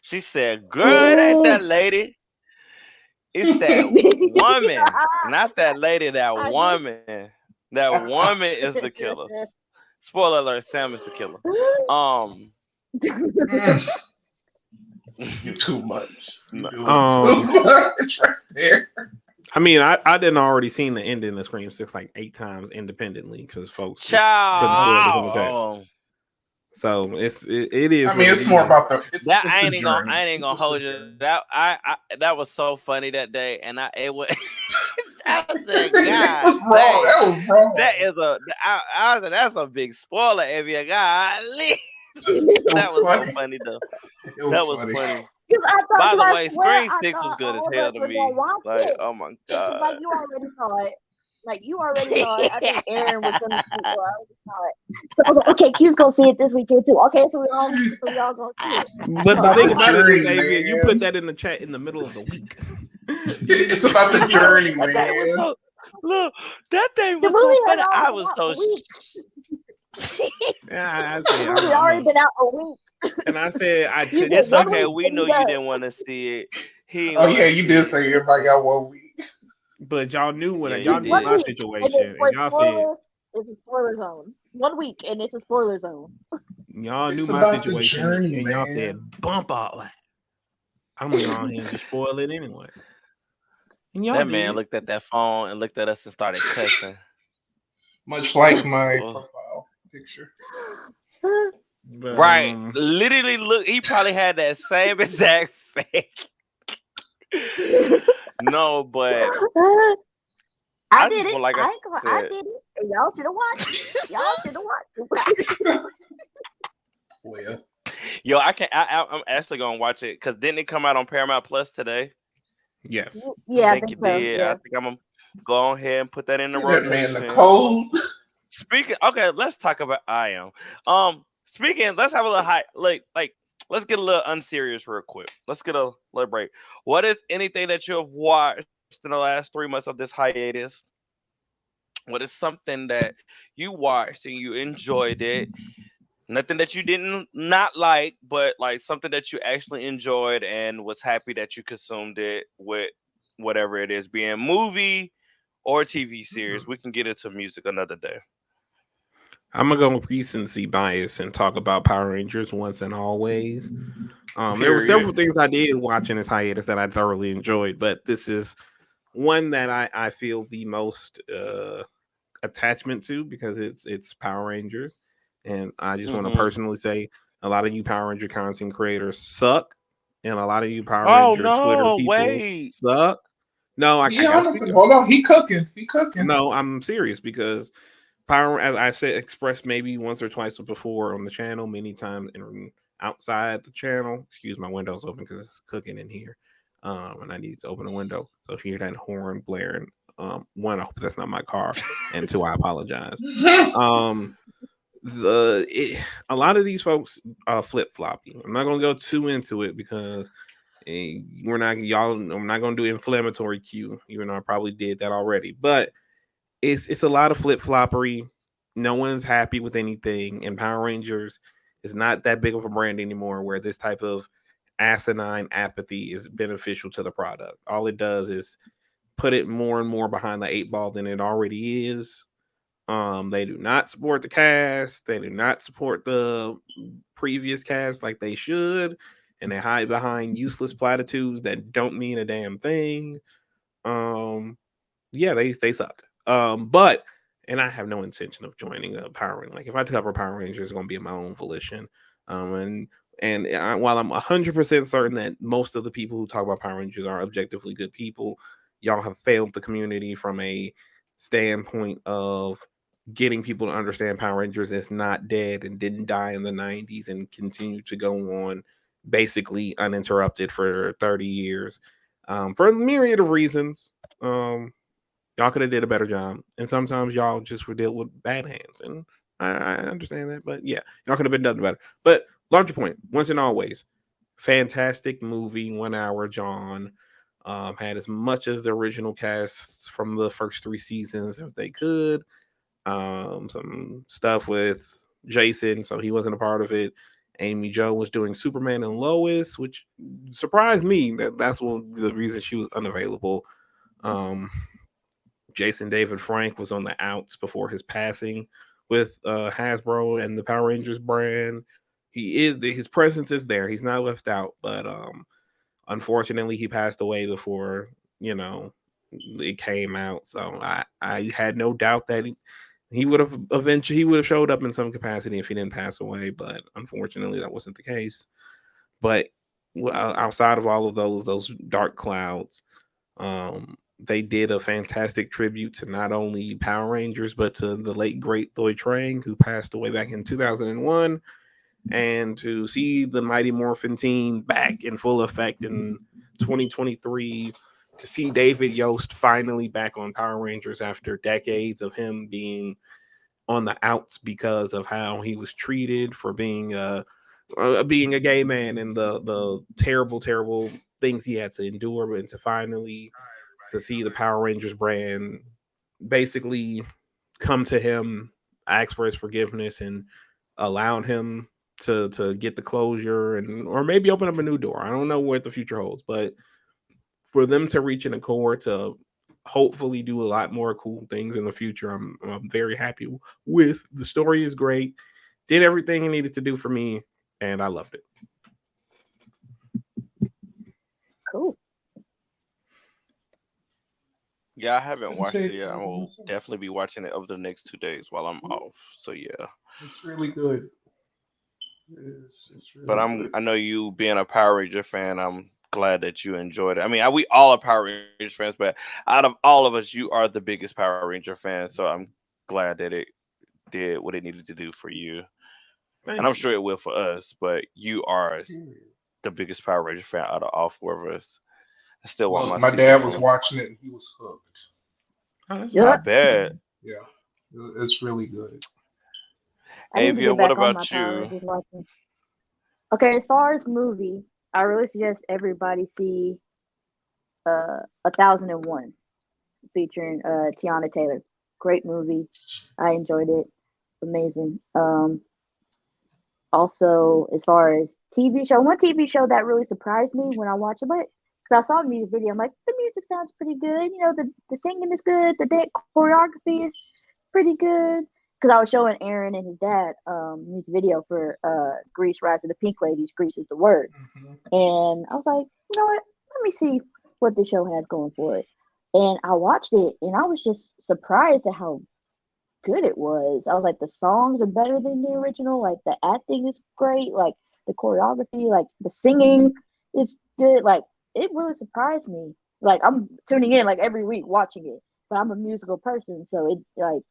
She said, "Girl, it ain't that lady. It's that woman, not that lady. That I do. woman. That woman is the killer. Spoiler alert: Sam is the killer. Um, You too much. You no. doing too much right there. I mean, I didn't already seen the ending of Scream 6 like 8 times independently because folks just couldn't spoil it in the chat. Child. So it is. I mean, what it's it more is. about it's That the journey. I ain't gonna hold you. That was so funny that day, and it was. I said, It God was wrong. dang, That was wrong. that is I said that's a big spoiler. If you golly, It that was was so funny. funny though. It was That was funny. funny. By Because the I way, swear Screen I 6 was thought good as all of hell us to were gonna me. watch Like, it. oh my Because like god. you already saw it. Like you already saw it. I think Aaron was gonna see it. Well, I already saw it. So I was like, okay, Q's gonna see it this weekend too. Okay, so we all gonna see it. But So the About thing the I'm about like, it is, journey, Avia, you put man. that in the chat in the middle of the week. It's about the journey, That thing was man. so look. That thing the was so movie has funny. I already was been out so for weeks. I It's said really already been out a week. and I said I You couldn't said It's one see okay. week We and know you you got didn't want to see it. He didn't Oh want yeah, to you did see it. say everybody got 1 week. but y'all knew Yeah, when you y'all knew one did. my week and it's situation, for and y'all said spoilers. It's a spoiler zone. 1 week and it's a spoiler zone. y'all knew It's my about the situation, journey, and y'all said man. bump all that. I'm gonna go ahead and just spoil it anyway, and y'all That man did. looked at that phone and looked at us and started cussing. Much like my Oh, profile picture. But right. Literally look, he probably had that same exact face. No, but I I did just it. want, like I I said, did it. And y'all should have watched it. Y'all should have watched it. Well, yo, I can I'm actually gonna watch it because didn't it come out on Paramount Plus today? yes, I Yeah, I think think it so. did. I Yeah. think I'm gonna go ahead and put that in the give that man the rotation. cold. Speaking, okay, let's talk about I am. Speaking, let's have a little like let's get a little unserious real quick. Let's get a little break. What is anything that you have watched in the last 3 months of this hiatus? What is something that you watched and you enjoyed it? Nothing that you didn't not like, but like something that you actually enjoyed and was happy that you consumed it with whatever it is, being movie or TV series. We can get into music another day. I'm gonna go with recency bias and talk about Power Rangers once and always. There were Period. several things I did watch in this hiatus that I thoroughly enjoyed, but this is one that I feel the most attachment to because it's Power Rangers, and I just want to Hmm. personally say a lot of you Power Ranger content creators suck, and a lot of you Power Oh Ranger Twitter no! people Wait. suck. No, I Be gotta honest. speak. Hold on, he cooking. He cooking. No, I'm serious because Power, as I've said, expressed maybe once or twice before on the channel, many times in outside the channel. Excuse my windows open because it's cooking in here, and I need to open a window. So if you hear that horn blaring, one, I hope that's not my car, and two, I apologize. Um, a lot of these folks flip floppy. I'm not gonna go too into it because we're not y'all. I'm not gonna do inflammatory Q, even though I probably did that already, but it's a lot of flip floppery. No one's happy with anything, and Power Rangers is not that big of a brand anymore. Where this type of asinine apathy is beneficial to the product. All it does is put it more and more behind the eight ball than it already is. They do not support the cast. They do not support the previous cast like they should, and they hide behind useless platitudes that don't mean a damn thing. Um, yeah, they suck. But and I have no intention of joining a Power Ranger. Like if I cover Power Rangers, it's going to be of my own volition. While I'm 100% certain that most of the people who talk about Power Rangers are objectively good people, y'all have failed the community from a standpoint of getting people to understand Power Rangers is not dead and didn't die in the 90s and continue to go on basically uninterrupted for 30 years for a myriad of reasons. Y'all could have did a better job, and sometimes y'all just were dealt with bad hands, and I understand that. But yeah, y'all could have been done better. But larger point, once and always, fantastic movie, 1 hour. John had as much as the original cast from the first 3 seasons as they could. Some stuff with Jason, so he wasn't a part of it. Amy Jo was doing Superman and Lois, which surprised me that that's one the reason she was unavailable. Um, Jason David Frank was on the outs before his passing with Hasbro and the Power Rangers brand. His presence is there. He's not left out, but unfortunately he passed away before it came out. So I had no doubt that he would have eventually he would have showed up in some capacity if he didn't pass away, but unfortunately that wasn't the case. But outside of all of those dark clouds, they did a fantastic tribute to not only Power Rangers but to the late great Thoy Trang, who passed away back in 2001, and to see the Mighty Morphin team back in full effect in 2023, to see David Yost finally back on Power Rangers after decades of him being on the outs because of how he was treated for being a gay man and the terrible things he had to endure, and to finally to see the Power Rangers brand basically come to him asked for his forgiveness and allowed him to get the closure and or maybe open up a new door. I don't know what the future holds, but for them to reach an accord to hopefully do a lot more cool things in the future, I'm very happy with. The story is great. Did everything it needed to do for me, and I loved it. Cool. Yeah, I haven't Couldn't watched say it it yet. I better will myself. definitely be watching it over the next 2 days while I'm off. So yeah. It's really good. It's But really good. I know you being a Power Ranger fan, I'm glad that you enjoyed it. I mean, we all are Power Rangers fans, but out of all of us, you are the biggest Power Ranger fan. So I'm glad that it did what it needed to do for you, and I'm Thank you. sure it will for us. But you are Period. the biggest Power Ranger fan out of all four of us. I still want Look, my my season dad was from. watching it and he was hooked. Oh, that's I Yep. good. bet. Yeah, it's really good. I need to Avia, get what back on my about Power you? Rangers watching. Okay, as far as movie, I really suggest everybody see 1001 featuring Tiana Taylor. Great movie. I enjoyed it. Amazing. Also, as far as TV show, one TV show that really surprised me when I watched it, because I saw the music video, I'm like, the music sounds pretty good. You know, the singing is good. The choreography is pretty good. Because I was showing Aaron and his dad music video for Grease Rise of the Pink Ladies. Grease is the word. Hmm. And I was like, you know what? Let me see what the show has going for it. And I watched it and I was just surprised at how good it was. I was like, the songs are better than the original. Like the acting is great. Like the choreography, like the singing is good. Like it really surprised me. Like I'm tuning in like every week watching it, but I'm a musical person, so it like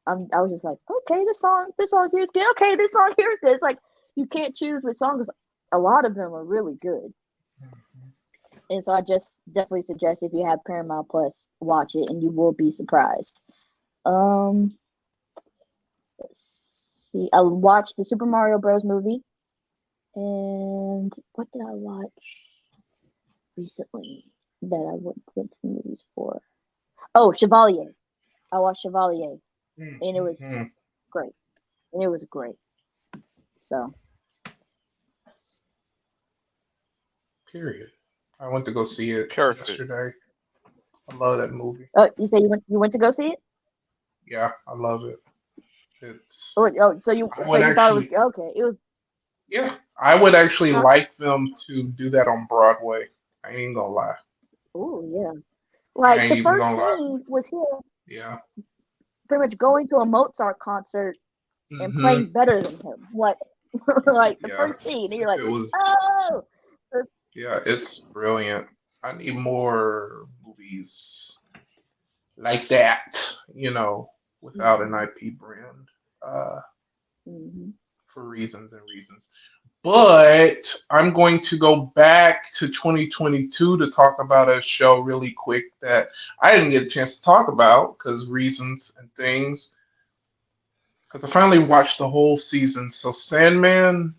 I was just like, okay, this song here is good. Okay, this song here is good. It's like you can't choose which songs. A lot of them are really good, and so I just definitely suggest if you have Paramount Plus, watch it, and you will be surprised. Um, let's see, I watched the Super Mario Bros. Movie, and what did I watch recently that I went to the movies for? Oh, Chevalier. I watched Chevalier, and it was Hmm. great. And it was great. So, Period. I went to go see it Perfect. yesterday. I love that movie. you say you went to go see it? Yeah, I love it. It's. So you I so would you thought it was actually. okay? It was Yeah, I would actually huh? like them to do that on Broadway. I ain't even gonna lie. Oh yeah. I Like ain't the even first gonna lie. scene was him Yeah. pretty much going to a Mozart concert and Hmm. playing better than him. What like the Yeah. first scene, and you're If like, it was. oh, Yeah, it's brilliant. I need more movies like that. You know, without an mm-hmm, IP brand. Uh, mm-hmm. for reasons and reasons. But I'm going to go back to 2022 to talk about a show really quick that I didn't get a chance to talk about because reasons and things. Because I finally watched the whole season. So Sandman,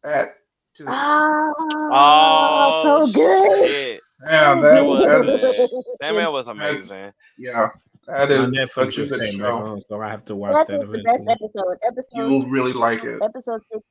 that just Ah, Oh so good, shit. yeah, so It that was, good. man. That man was that's amazing. yeah, that My is Netflix such a just good came back show. on, so I have to watch That that is the best eventually. episode. You'll really like it. Episode six.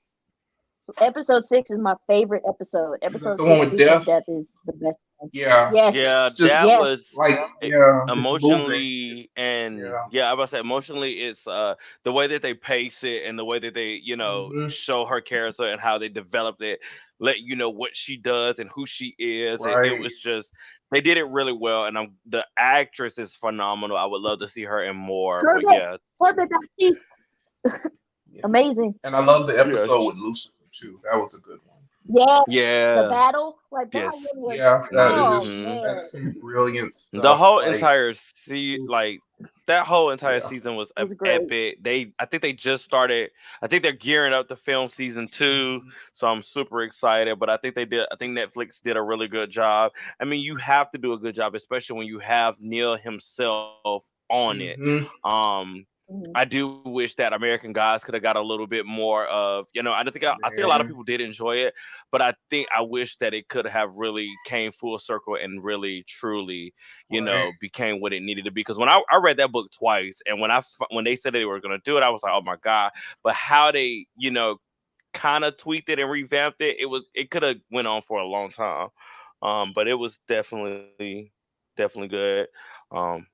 Episode six is my favorite episode. Is that Episode the one six, with Beast of Death? Death, is the best one. Yeah, Yes, Yeah, it's just that yes. was like e- yeah, it's moving. emotionally, and Yeah. yeah, I was about to say emotionally, it's the way that they pace it and the way that they, Hmm. show her character and how they developed it, let you know what she does and who she is. It Right. was just they did it really well, and the actress is phenomenal. I would love to see her in more, but Corbett, yeah, Corbett Baptiste, Yeah. amazing. And I love the yeah, episode with Lucifer too. That was a good one. Yeah, the yeah, battle, like that yes. one was. Yeah, that Oh is Hmm. man, that's some brilliant The stuff. whole Like, entire like that whole entire yeah. season was it was great. epic. I think they just started. I think they're gearing up to film season two, Mhm. so I'm super excited. But I think they did. I think Netflix did a really good job. I mean, you have to do a good job, especially when you have Neil himself on it. Mhm. Um, Mhm. I do wish that American Gods could have got a little bit more of, I think a lot of Yeah. people did enjoy it, but I wish that it could have really came full circle and really truly, Right. became what it needed to be. Because when I read that book twice, and when they said they were going to do it, I was like, oh my god! But how they, kind of tweaked it and revamped it, it could have went on for a long time. But it was definitely good. Um,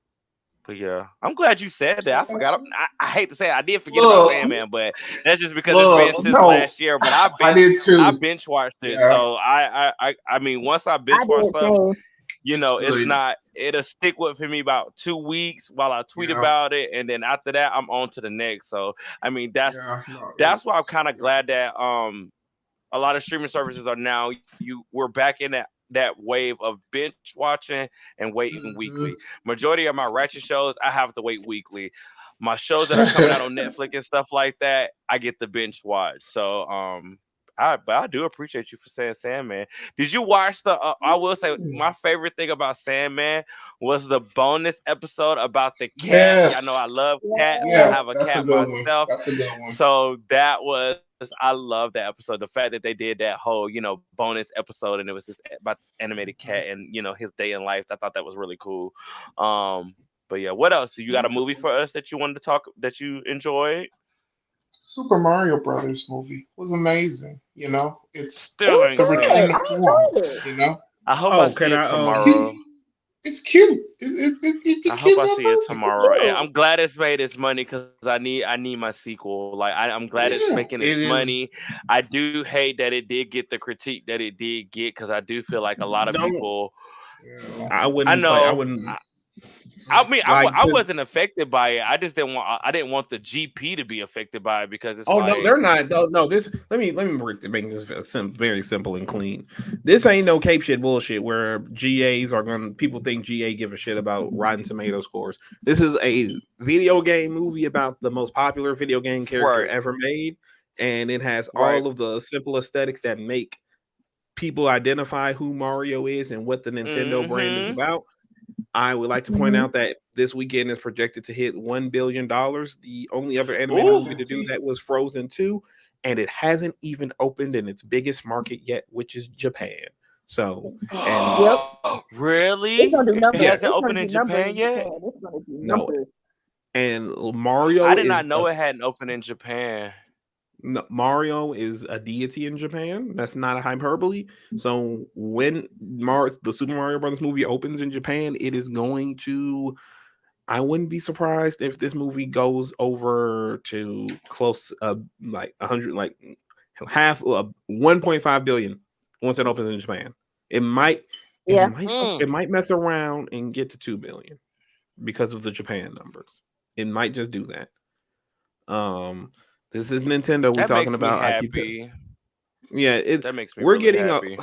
but yeah, I'm glad you said that. I forgot. I hate to say it, I did forget about Look, Sandman, but that's just because it's been look, since no, last year. But I I binge did I too. binge watched it, Yeah, so I mean, once I I binge watch did stuff, same. it's it's good. not it'll stick with for me about 2 weeks while I tweet Yeah, about it, and then after that I'm on to the next. So I mean, yeah, no, that's why I'm it's kind of yeah. glad that a lot of streaming services are now we're back in that wave of binge watching and waiting weekly. Hmm. Majority of my ratchet shows I have to wait weekly. My shows that are coming out on Netflix and stuff like that, I get the binge watch. So but I do appreciate you for saying Sandman. Did you watch the? I will say my favorite thing about Sandman was the bonus episode about the cat. Y'all know I Yes, love cats. I yeah, Yes. have a that's a cat good one. myself, That's a good one. so that was I love that episode. The fact that they did that whole bonus episode, and it was this about this animated cat Mhm. and his day in life. I thought that was really cool. Um, but yeah, what else? Do you got a movie for us that you wanted to talk that you enjoyed? Super Mario Brothers movie was amazing. It Still was It's a ain't seen good. it. return I to form. enjoyed it. You know, I hope I Oh, see can it I it's cute. tomorrow. It's cute. It's a I hope cute I little see it movie. It's tomorrow, and cute. I'm glad it's made its money because I need my sequel. Like I'm glad it's it, making its it is. money. I do hate that it did get the critique that it did get because I do feel like a lot of Don't. people. Yeah. I I wouldn't play. I know. wouldn't I mean, like I to. wasn't affected by it. I just didn't want. I didn't want the GP to be affected by it because it's Oh no, like they're not. No, no. This let me make this very simple and clean. This ain't no cape shit bullshit where GAs are gonna people think GA give a shit about Rotten Tomato scores. This is a video game movie about the most popular video game character right, ever made, and it has right. all of the simple aesthetics that make people identify who Mario is and what the Nintendo brand is Mm-hmm. about. I would like to point Hmm. out that this weekend is projected to hit $1 billion. The only other animated Ooh, movie to do that was Frozen 2, and it hasn't even opened in its biggest market yet, which is Japan. So, and Yep. really? It's gonna do It hasn't yeah, numbers. opened It's in gonna do Japan numbers in yet. Japan. It's gonna do no, numbers. and I Mario did not is know it hadn't opened in Japan. no, Mario is a deity in Japan. That's not a hyperbole. So when the Super Mario Brothers movie opens in Japan, it is going to. I wouldn't be surprised if this movie goes over to close, like 100, like half, 1.5 billion once it opens in Japan. It might, it Yeah. might, Mm. it might mess around and get to 2 billion because of the Japan numbers. It might just do that. Um, this is Nintendo we That talking makes me about. I keep saying, happy. yeah, it. That makes me We're really getting a. happy.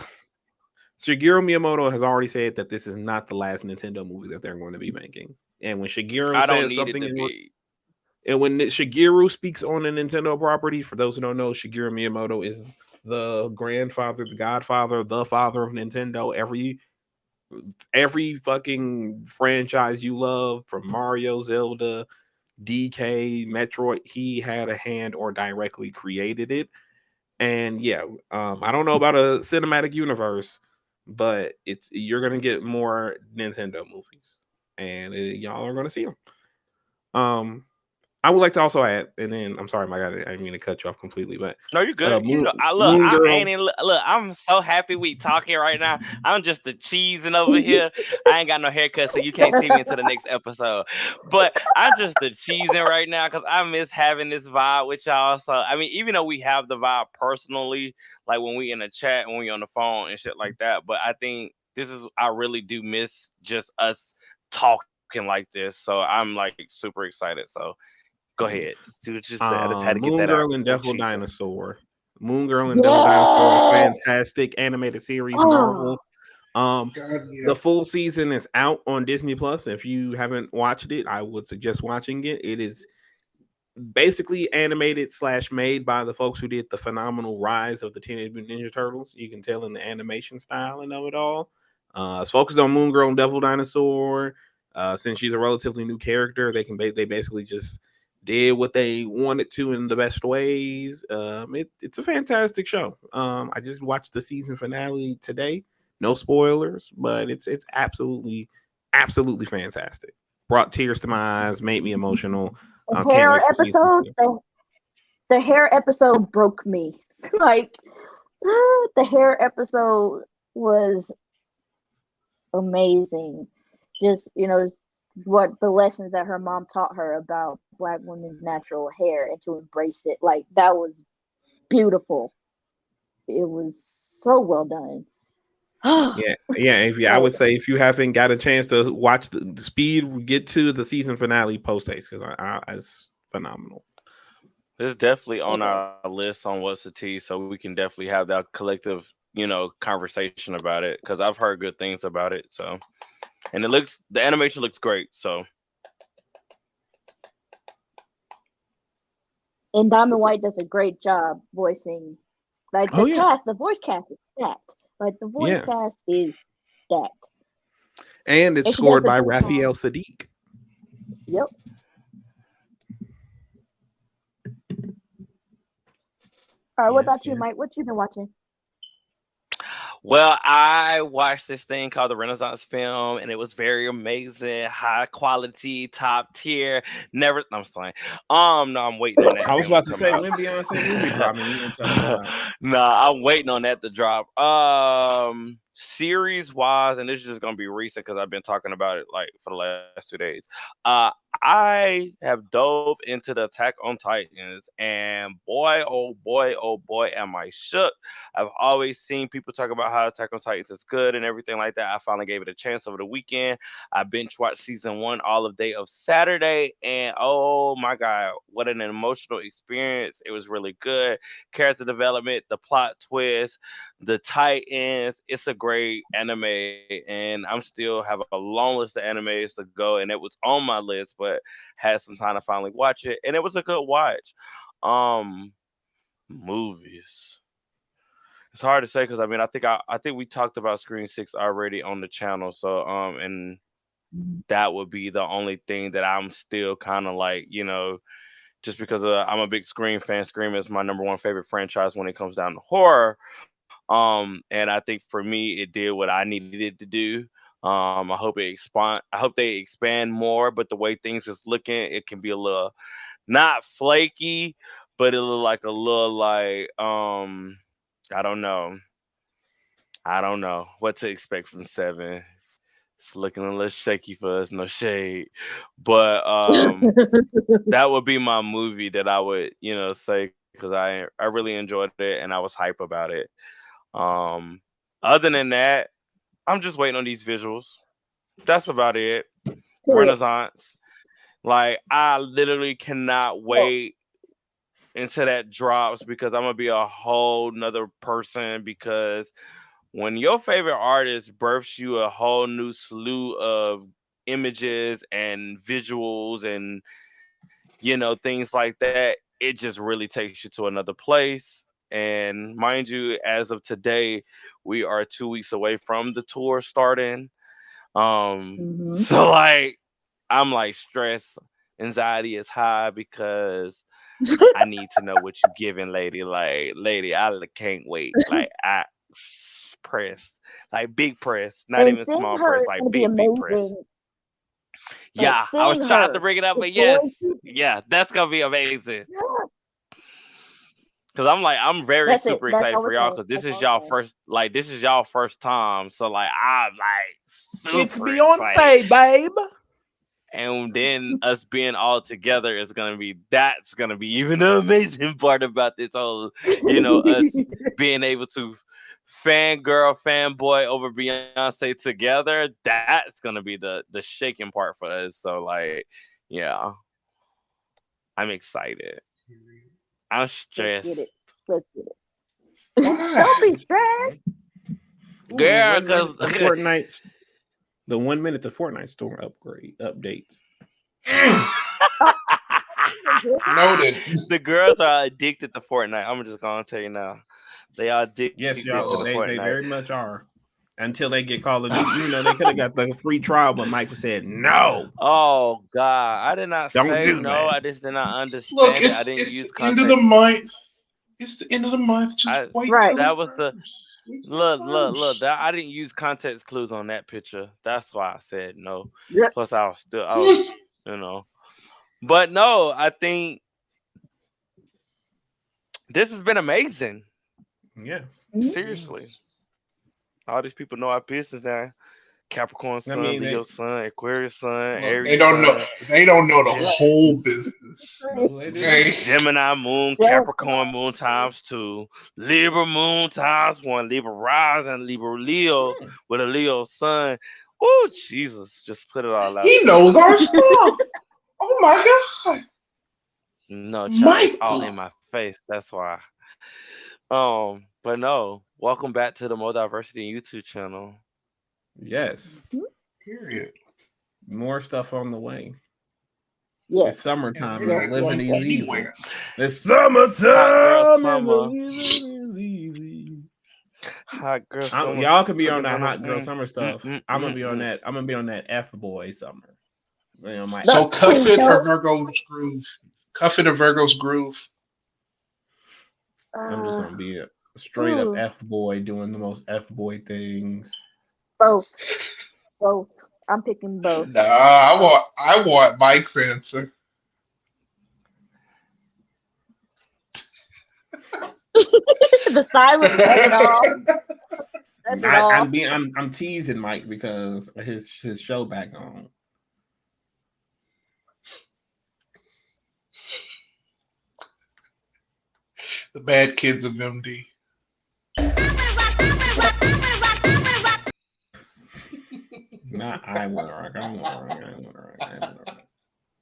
Shigeru Miyamoto has already said that this is not the last Nintendo movie that they're going to be making. And when Shigeru I don't says need it something to be. and when Shigeru speaks on a Nintendo property, for those who don't know, Shigeru Miyamoto is the grandfather, the godfather, the father of Nintendo. Every fucking franchise you love, from Mario, Zelda, DK, Metroid, he had a hand or directly created it. And yeah, I don't know about a cinematic universe, but you're gonna get more Nintendo movies, and y'all are gonna see them. Um, I would like to also add, and then I'm sorry, my God, I didn't mean to cut you off completely, but No, you're good. I look. Moon I Girl, ain't in, look. I'm so happy we talking right now. I'm just the cheesing over here. I ain't got no haircut, so you can't see me until the next episode. But I'm just the cheesing right now because I miss having this vibe with y'all. So I mean, even though we have the vibe personally, like when we in a chat, when we on the phone and shit like that. But I think I really do miss just us talking like this. So I'm like super excited. So go ahead. Just I just had to get that Moon out. Girl and No Devil cheesing. Dinosaur. Moon Girl and Devil Dinosaur, a Yes. fantastic animated series, Oh. Marvel. Um, God, yeah. the full season is out on Disney Plus. If you haven't watched it, I would suggest watching it. It is basically animated slash made by the folks who did the phenomenal Rise of the Teenage Mutant Ninja Turtles. You can tell in the animation style and of it all. It's focused on Moon Girl and Devil Dinosaur. Since she's a relatively new character, they basically just did what they wanted to in the best ways. It's a fantastic show. I just watched the season finale today. No spoilers, but it's absolutely fantastic. Brought tears to my eyes, made me emotional. The Can't hair wait for season episode, two. the hair episode broke me. Like the hair episode was amazing. Just what the lessons that her mom taught her about Black women's natural hair and to embrace it. Like that was beautiful. It was so well done. Yeah. I would say if you haven't got a chance to watch the speed, get to the season finale post haste because it's phenomenal. It's definitely on our list on what's the tea, so we can definitely have that collective, conversation about it. Because I've heard good things about it. So, and the animation looks great. So, And Diamond White does a great job voicing. Like the voice cast is stacked. Like the voice cast is stacked. And it's scored by Raphael Sadiq. Yep. All right, what about you, Mike? What you been watching? Well, I watched this thing called the Renaissance Film, and it was very amazing, high quality, top tier. Never, I'm just playing. No, I'm waiting on that. I was about to say when Beyonce movie dropping, you didn't tell me about it. Nah, I'm waiting on that to drop. Series wise, and this is just gonna be recent because I've been talking about it like for the last 2 days. I have dove into the Attack on Titans, and boy, oh boy, am I shook. I've always seen people talk about how Attack on Titans is good and everything like that. I finally gave it a chance over the weekend. I binge watched season 1 all of day of Saturday, and oh my god, what an emotional experience! It was really good. Character development, the plot twist, the Titans. It's a great anime, and I'm still have a long list of animes to go, and it was on my list, but had some time to finally watch it, and it was a good watch. Um, Movies. It's hard to say because I mean I think we talked about Screen Six already on the channel, so and that would be the only thing that I'm still kind of like just because I'm a big Scream fan. Scream is my number one favorite franchise when it comes down to horror. And I think for me, it did what I needed it to do. I hope they expand more. But the way things is looking, it can be a little not flaky, but it look like a little like I don't know. I don't know what to expect from Seven. It's looking a little shaky for us, no shade. But that would be my movie that I would, say because I really enjoyed it and I was hype about it. Um, Other than that, I'm just waiting on these visuals. That's about it. Renaissance. Like I literally cannot wait until that drops because I'm gonna be a whole nother person because when your favorite artist births you a whole new slew of images and visuals and things like that, it just really takes you to another place. And mind you, as of today, we are 2 weeks away from the tour starting. So like I'm like stressed, anxiety is high because I need to know what you giving, lady. Like, lady, I can't wait. Like, I press, like big press, not And even seeing small her press, is like gonna be big press. amazing. Like Yeah, I was seeing trying to her bring it up, but yes, before you, yeah, that's gonna be amazing. yeah, Cause I'm very that's it. super That's excited all for we're y'all. saying. Cause this That's is all y'all we're saying. first, like this is y'all first time. So like I'm like It's super excited. Beyonce, babe. And then us being all together is that's gonna be even the amazing part about this whole, us being able to fangirl, fanboy over Beyonce together. That's gonna be the shaking part for us. So like, yeah, I'm excited. I'm Let's get stressed. it. Let's get it. Don't Why? be stressed. The Girl, 1 minute cause to Fortnite, the 1 minute to Fortnite store updates. Uh, Noted. the girls are addicted to Fortnite. I'm just gonna tell you now. They are Yes, addicted to y'all. the Oh, They Fortnite. very much are. until they get Call of Duty. You know, they could have got the free trial, but Mike said no. Oh God, I did not Don't say do no. that. I just did not understand Look, it. I didn't it's use the end of context. the month. It's the end of the month. Just I wait Right. till that it was the first. Wait till it look. first. That I didn't use context clues on that picture. That's why I said no. Yep. Plus, I was, you know. But no, I think this has been amazing. Yes. Seriously, all these people know our business now. Capricorn I sun, mean, Leo sun, Aquarius sun, Look, they Aries don't know. sun, They don't know the Gem- whole business. no, they didn't. Okay. Gemini moon, Yeah. Capricorn moon times 2, Libra moon times 1, Libra rising, Libra Leo with a Leo sun. Oh Jesus, just put it all out He there. knows our stuff. Oh my god, No, child, it's all in Michael. my face. That's why. But no, welcome back to the More Diversity YouTube channel. Yes. Period. More stuff on the way. Yes. It's summertime We're and Yes, the not living going is easy. anywhere. It's Hot girl summertime and the summer, living is easy. hot girl summer. Y'all can be on Cooking that on the hot girl summer stuff. I'm gonna be on that. I'm gonna be on that F boy summer. You know, my So But cuff please it or don't. Virgo's groove. Cuff it or Virgo's groove. I'm just gonna be a straight up Ooh, F boy doing the most F boy things. both. Both. I'm picking both. Nah, I want Mike's answer. The silence says it all. Says it all. I'm teasing Mike because his show back on. The bad kids of MD. Not I wanna rock. I wanna rock. I wanna rock. I wanna rock.